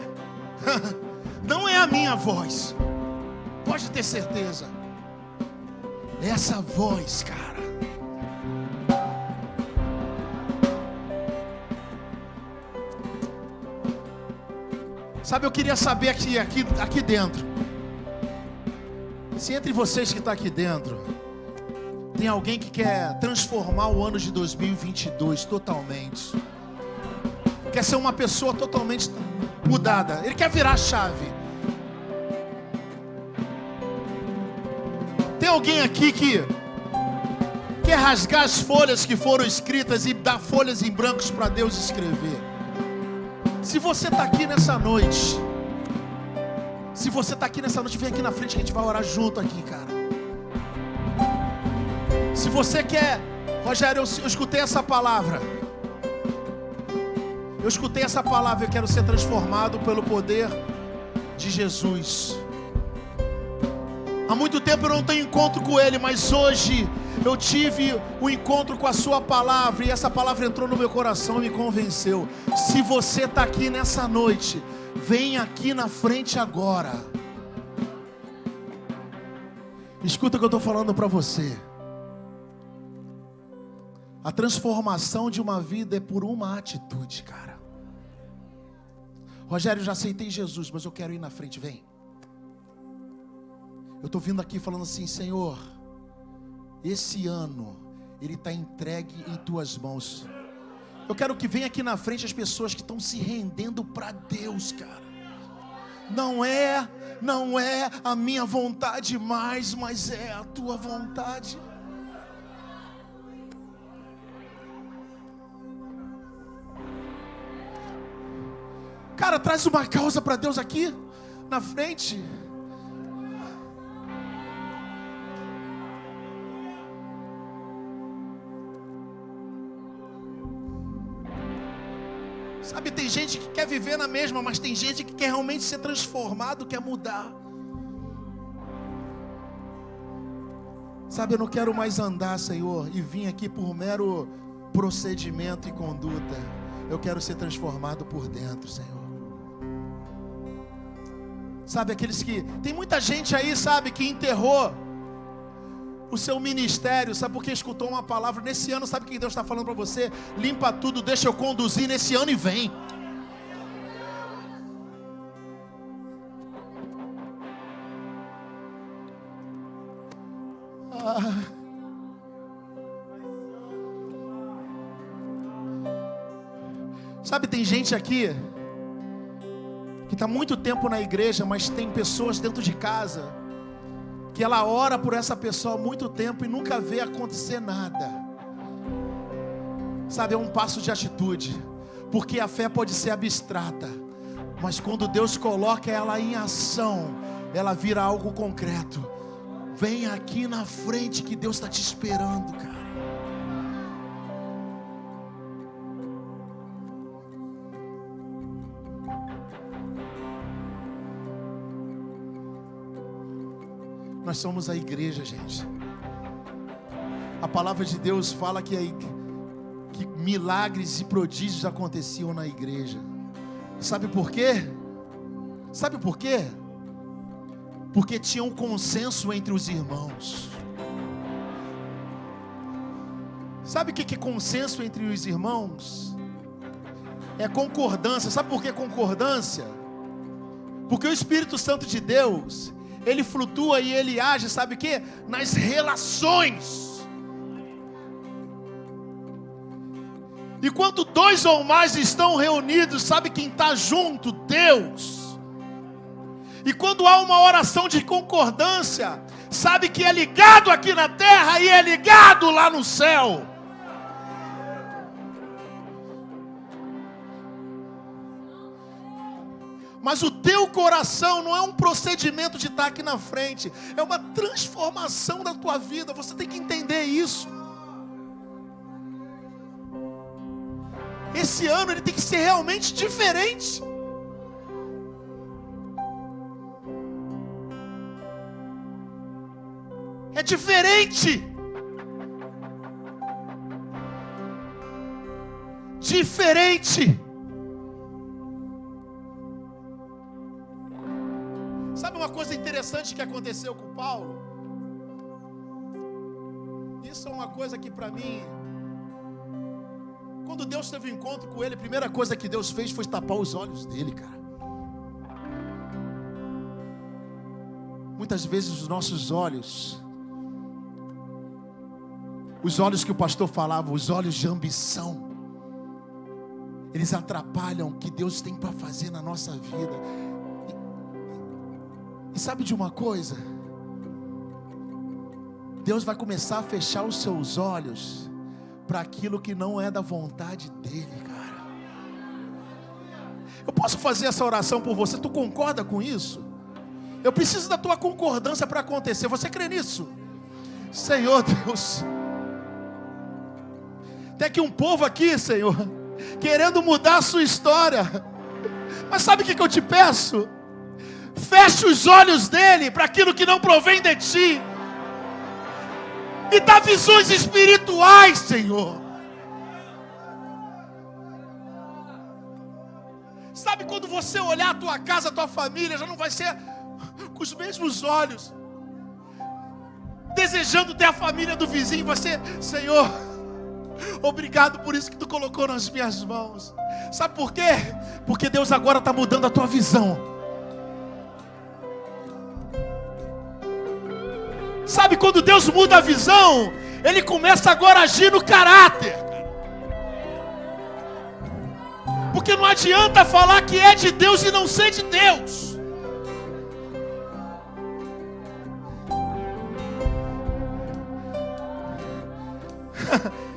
não é a minha voz. Pode ter certeza. Essa voz, cara. Sabe, eu queria saber aqui dentro. Se entre vocês que estão aqui dentro tem alguém que quer transformar o ano de 2022 totalmente. Quer ser uma pessoa totalmente mudada. Ele quer virar a chave. Tem alguém aqui que quer rasgar as folhas que foram escritas e dar folhas em brancos para Deus escrever? Se você está aqui nessa noite, vem aqui na frente que a gente vai orar junto aqui, cara. Se você quer, Rogério, eu escutei essa palavra. Eu quero ser transformado pelo poder de Jesus. Há muito tempo eu não tenho encontro com Ele, mas hoje eu tive um encontro com a Sua palavra, e essa palavra entrou no meu coração e me convenceu. Se você está aqui nessa noite, vem aqui na frente agora. Escuta o que eu estou falando para você. A transformação de uma vida é por uma atitude, cara. Rogério, eu já aceitei Jesus, mas eu quero ir na frente, vem. Eu estou vindo aqui falando assim, Senhor, esse ano, ele está entregue em Tuas mãos. Eu quero que venha aqui na frente as pessoas que estão se rendendo para Deus, cara. Não é a minha vontade mais, mas é a Tua vontade. Cara, traz uma causa para Deus aqui na frente. Sabe, tem gente que quer viver na mesma, mas tem gente que quer realmente ser transformado, quer mudar. Sabe, eu não quero mais andar, Senhor, e vim aqui por mero procedimento e conduta. Eu quero ser transformado por dentro, Senhor. Sabe, aqueles que... Tem muita gente aí, sabe, que enterrou o seu ministério, sabe, porque escutou uma palavra. Nesse ano, sabe o que Deus está falando para você? Limpa tudo, deixa eu conduzir nesse ano e vem. Sabe, tem gente aqui que está muito tempo na igreja, mas tem pessoas dentro de casa, que ela ora por essa pessoa há muito tempo e nunca vê acontecer nada. Sabe, é um passo de atitude, porque a fé pode ser abstrata, mas quando Deus coloca ela em ação, ela vira algo concreto. Vem aqui na frente que Deus está te esperando, cara. Nós somos a igreja, gente. A palavra de Deus fala que milagres e prodígios aconteciam na igreja. Sabe por quê? Sabe por quê? Porque tinha um consenso entre os irmãos. Sabe o que é consenso entre os irmãos? É concordância. Sabe por que concordância? Porque o Espírito Santo de Deus, ele flutua e ele age, sabe o que? Nas relações. E quando dois ou mais estão reunidos, sabe quem está junto? Deus. E quando há uma oração de concordância, sabe que é ligado aqui na terra e é ligado lá no céu. Mas o teu coração não é um procedimento de estar aqui na frente, é uma transformação da tua vida. Você tem que entender isso. Esse ano ele tem que ser realmente diferente. É diferente. Diferente. Sabe uma coisa interessante que aconteceu com Paulo? Isso é uma coisa que para mim, quando Deus teve um encontro com ele, a primeira coisa que Deus fez foi tapar os olhos dele, cara. Muitas vezes os nossos olhos, os olhos que o pastor falava, os olhos de ambição, eles atrapalham o que Deus tem para fazer na nossa vida. E sabe de uma coisa? Deus vai começar a fechar os seus olhos para aquilo que não é da vontade dele, cara. Eu posso fazer essa oração por você? Tu concorda com isso? Eu preciso da tua concordância para acontecer. Você crê nisso? Senhor Deus, tem aqui um povo aqui, Senhor, querendo mudar a sua história. Mas sabe o que eu te peço? Feche os olhos dele para aquilo que não provém de ti. E dá visões espirituais, Senhor. Sabe quando você olhar a tua casa, a tua família, já não vai ser com os mesmos olhos, desejando ter a família do vizinho. Vai ser: Senhor, obrigado por isso que tu colocou nas minhas mãos. Sabe por quê? Porque Deus agora está mudando a tua visão. Sabe quando Deus muda a visão? Ele começa agora a agir no caráter. Porque não adianta falar que é de Deus e não ser de Deus.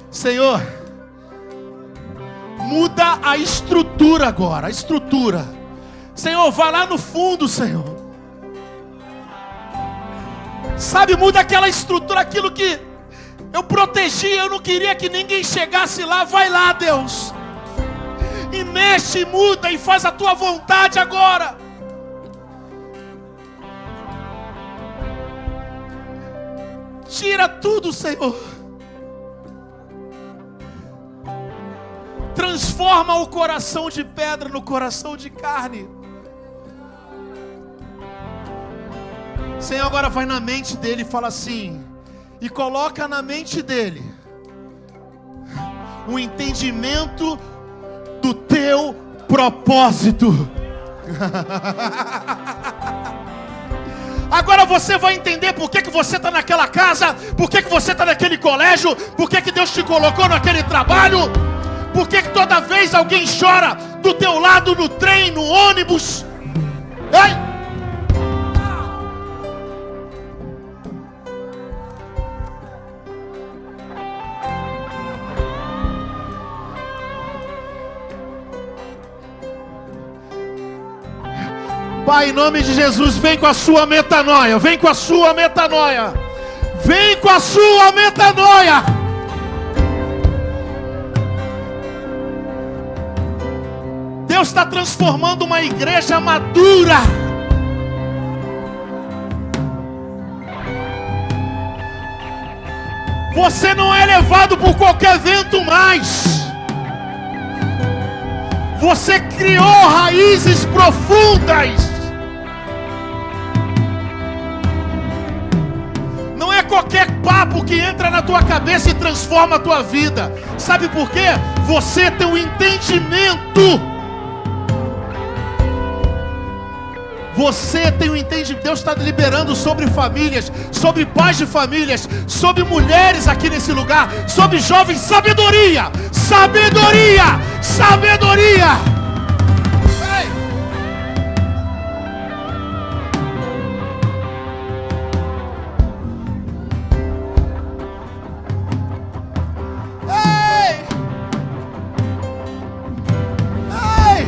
Senhor, muda a estrutura agora, a estrutura. Senhor, vai lá no fundo, Senhor. Sabe, muda aquela estrutura, aquilo que eu protegi, eu não queria que ninguém chegasse lá. Vai lá, Deus, e mexe, muda e faz a tua vontade agora. Tira tudo, Senhor. Transforma o coração de pedra no coração de carne. Senhor, agora vai na mente dele e fala assim, e coloca na mente dele o entendimento do teu propósito. Agora você vai entender por que você está naquela casa, por que você está naquele colégio, por que Deus te colocou naquele trabalho, por que toda vez alguém chora do teu lado no trem, no ônibus. Pai, em nome de Jesus, vem com a sua metanoia. Vem com a sua metanoia. Vem com a sua metanoia. Deus está transformando uma igreja madura. Você não é levado por qualquer vento mais. Você criou raízes profundas. Não é qualquer papo que entra na tua cabeça e transforma a tua vida. Sabe por quê? Você tem um entendimento. Você tem um entendimento. Deus está liberando sobre famílias, sobre pais de famílias, sobre mulheres aqui nesse lugar, sobre jovens, sabedoria, sabedoria, sabedoria. Ei. Ei. Ei.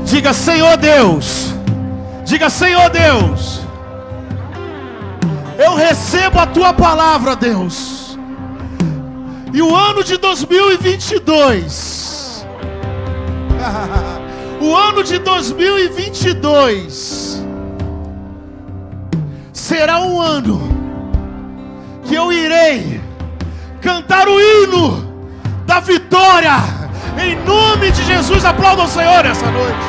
Diga, Senhor Deus. Diga, Senhor Deus. Eu recebo a tua palavra, Deus. E o ano de 2022, o ano de 2022 será um ano que eu irei cantar o hino da vitória. Em nome de Jesus, aplauda o Senhor essa noite.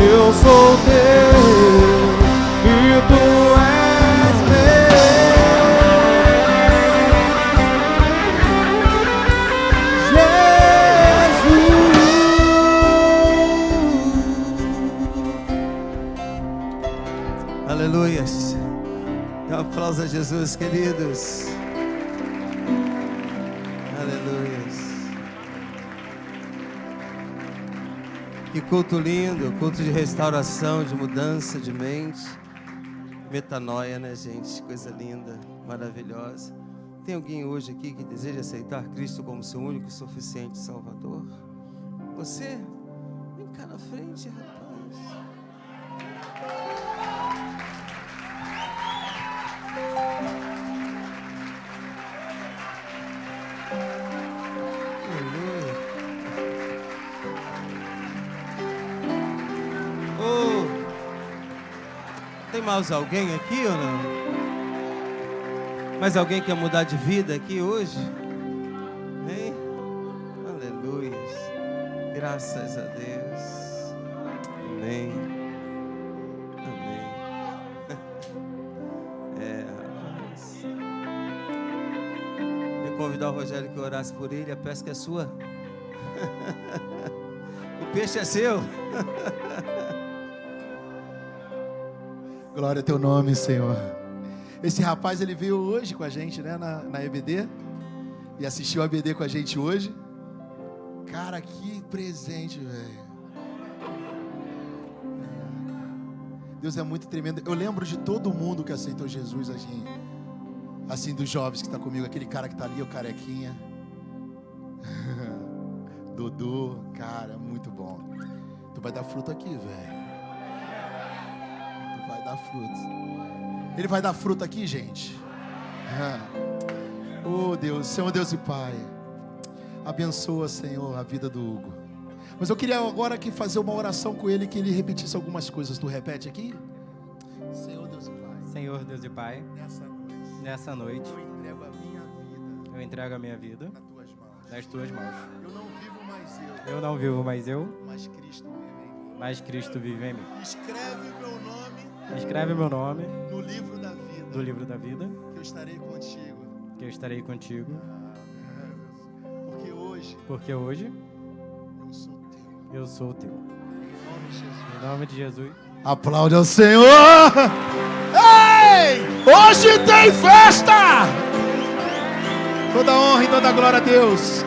Eu sou teu e tu és meu, Jesus. Aleluias. Dá um aplauso a Jesus, queridos. Aleluias. Que culto lindo, culto de restauração, de mudança de mente. Metanoia, né, gente? Coisa linda, maravilhosa. Tem alguém hoje aqui que deseja aceitar Cristo como seu único e suficiente Salvador? Você? Vem cá na frente, rapaz. Aleluia. Oh, tem mais alguém aqui ou não? Mais alguém quer mudar de vida aqui hoje? Hein? Aleluia. Graças a Deus. Amém. Amém. Rapaz. Eu convidar o Rogério que orasse por ele, a pesca é sua. O peixe é seu. Glória a teu nome, Senhor. Esse rapaz, ele veio hoje com a gente, né, na EBD, e assistiu a EBD com a gente hoje. Cara, que presente, velho. Deus é muito tremendo. Eu lembro de todo mundo que aceitou Jesus, assim dos jovens que tá comigo, aquele cara que tá ali, o carequinha. Dodô, cara, muito bom. Tu vai dar fruto aqui, velho. Vai dar fruto. Ele vai dar fruto aqui, gente. Oh Deus, Senhor Deus e Pai, abençoa, Senhor, a vida do Hugo. Mas eu queria agora aqui fazer uma oração com ele, que ele repetisse algumas coisas. Tu repete aqui? Senhor Deus e Pai. Senhor Deus e Pai, nessa noite eu entrego a minha vida nas tuas mãos. Eu não vivo mais eu, Eu não vivo mais eu, mas Cristo vive em mim. mas Cristo vive em mim. Escreve o meu nome Escreve meu nome no livro da vida, do livro da vida, que eu estarei contigo. que eu estarei contigo, Porque hoje porque hoje eu sou Eu sou teu. Em nome de Jesus. Aplaude ao Senhor. Ei! Hoje tem festa! Toda honra e toda glória a Deus.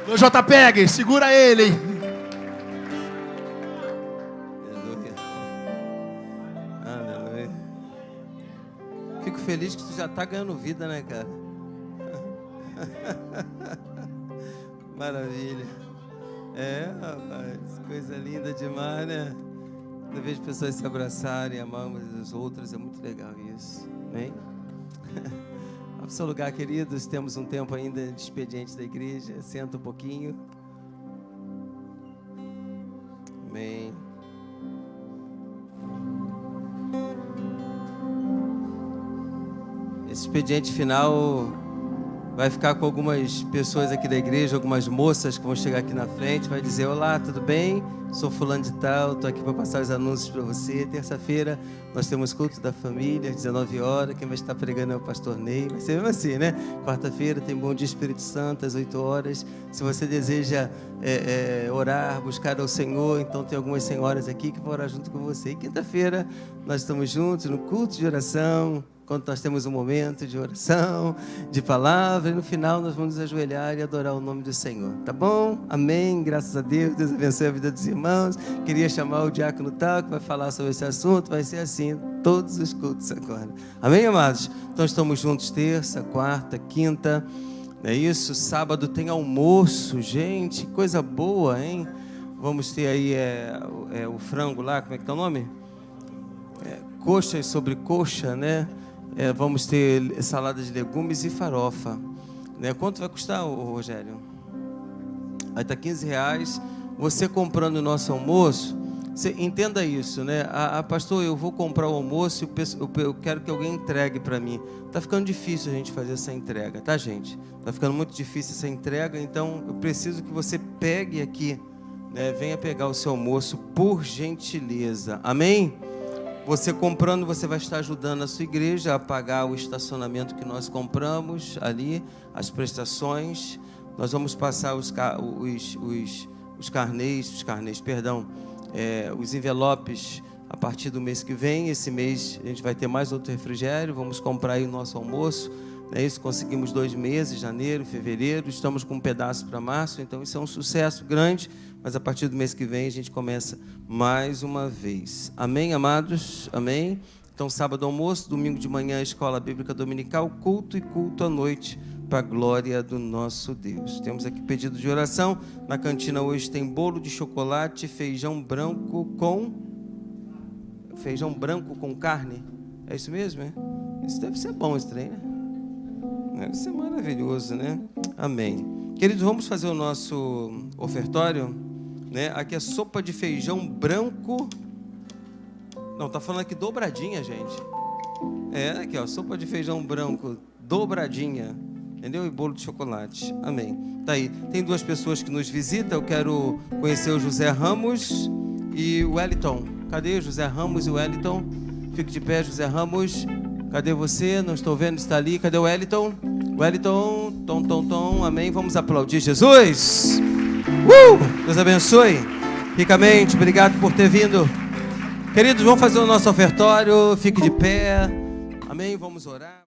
Meu JPEG, segura ele. Aleluia. Aleluia. Fico feliz que tu já tá ganhando vida, né, cara? Maravilha. É, rapaz, coisa linda demais, né? Eu vejo pessoas se abraçarem, amar umas as outras, é muito legal isso. Amém? Vamos para o seu lugar, queridos. Temos um tempo ainda de expediente da igreja. Senta um pouquinho. Amém. Esse expediente final vai ficar com algumas pessoas aqui da igreja, algumas moças que vão chegar aqui na frente, vai dizer: olá, tudo bem? Sou fulano de tal, estou aqui para passar os anúncios para você. Terça-feira nós temos culto da família, às 19 horas, quem vai estar pregando é o pastor Ney, vai ser mesmo assim, né? Quarta-feira tem Bom Dia Espírito Santo, às 8 horas. Se você deseja orar, buscar ao Senhor, então tem algumas senhoras aqui que vão orar junto com você. E quinta-feira nós estamos juntos no culto de oração, quando nós temos um momento de oração, de palavra, e no final nós vamos nos ajoelhar e adorar o nome do Senhor, tá bom? Amém, graças a Deus, Deus abençoe a vida dos irmãos. Queria chamar o diácono tal, que vai falar sobre esse assunto, vai ser assim, todos os cultos agora. Amém, amados? Então estamos juntos terça, quarta, quinta, não é isso? Sábado tem almoço, gente, coisa boa, hein? Vamos ter aí o frango lá, como é que tá o nome? Coxas sobre coxa, né? Vamos ter salada de legumes e farofa, né? Quanto vai custar, Rogério? Vai estar R$15. Você comprando o nosso almoço, você entenda isso, né? Pastor, eu vou comprar o almoço e eu quero que alguém entregue para mim. Tá ficando difícil a gente fazer essa entrega, tá, gente? Tá ficando muito difícil essa entrega, então eu preciso que você pegue aqui, né? Venha pegar o seu almoço, por gentileza. Amém? Você comprando, você vai estar ajudando a sua igreja a pagar o estacionamento que nós compramos ali, as prestações. Nós vamos passar os envelopes a partir do mês que vem. Esse mês a gente vai ter mais outro refrigério, vamos comprar aí o nosso almoço. É isso, conseguimos 2 meses, janeiro, fevereiro, estamos com um pedaço para março, então isso é um sucesso grande, mas a partir do mês que vem a gente começa mais uma vez. Amém, amados? Amém? Então, sábado almoço, domingo de manhã, escola bíblica dominical, culto e culto à noite, para a glória do nosso Deus. Temos aqui pedido de oração. Na cantina hoje tem bolo de chocolate, feijão branco com carne. É isso mesmo, é? Isso deve ser bom, esse trem, né? Deve ser maravilhoso, né? Amém. Queridos, vamos fazer o nosso ofertório, né? Aqui é sopa de feijão branco. Não, tá falando aqui dobradinha, gente. Aqui, ó, sopa de feijão branco dobradinha, entendeu? E bolo de chocolate. Amém. Tá aí. Tem 2 pessoas que nos visitam. Eu quero conhecer o José Ramos e o Wellington. Cadê o José Ramos e o Wellington? Fique de pé, José Ramos. Cadê você? Não estou vendo, está ali. Cadê o Wellington? Wellington, tom. Amém. Vamos aplaudir Jesus. Deus abençoe. Ricamente, obrigado por ter vindo. Queridos, vamos fazer o nosso ofertório. Fique de pé. Amém. Vamos orar.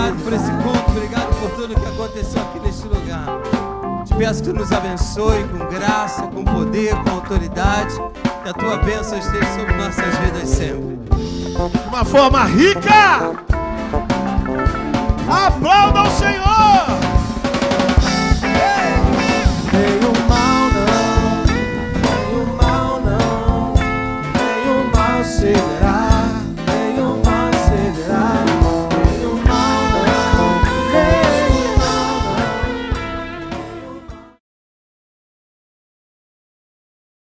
Obrigado por esse culto, obrigado por tudo que aconteceu aqui neste lugar. Te peço que tu nos abençoe com graça, com poder, com autoridade. Que a tua bênção esteja sobre nossas vidas sempre. De uma forma rica. Aplauda o Senhor. Nem o mal não, nem o mal não, nem o mal chegará.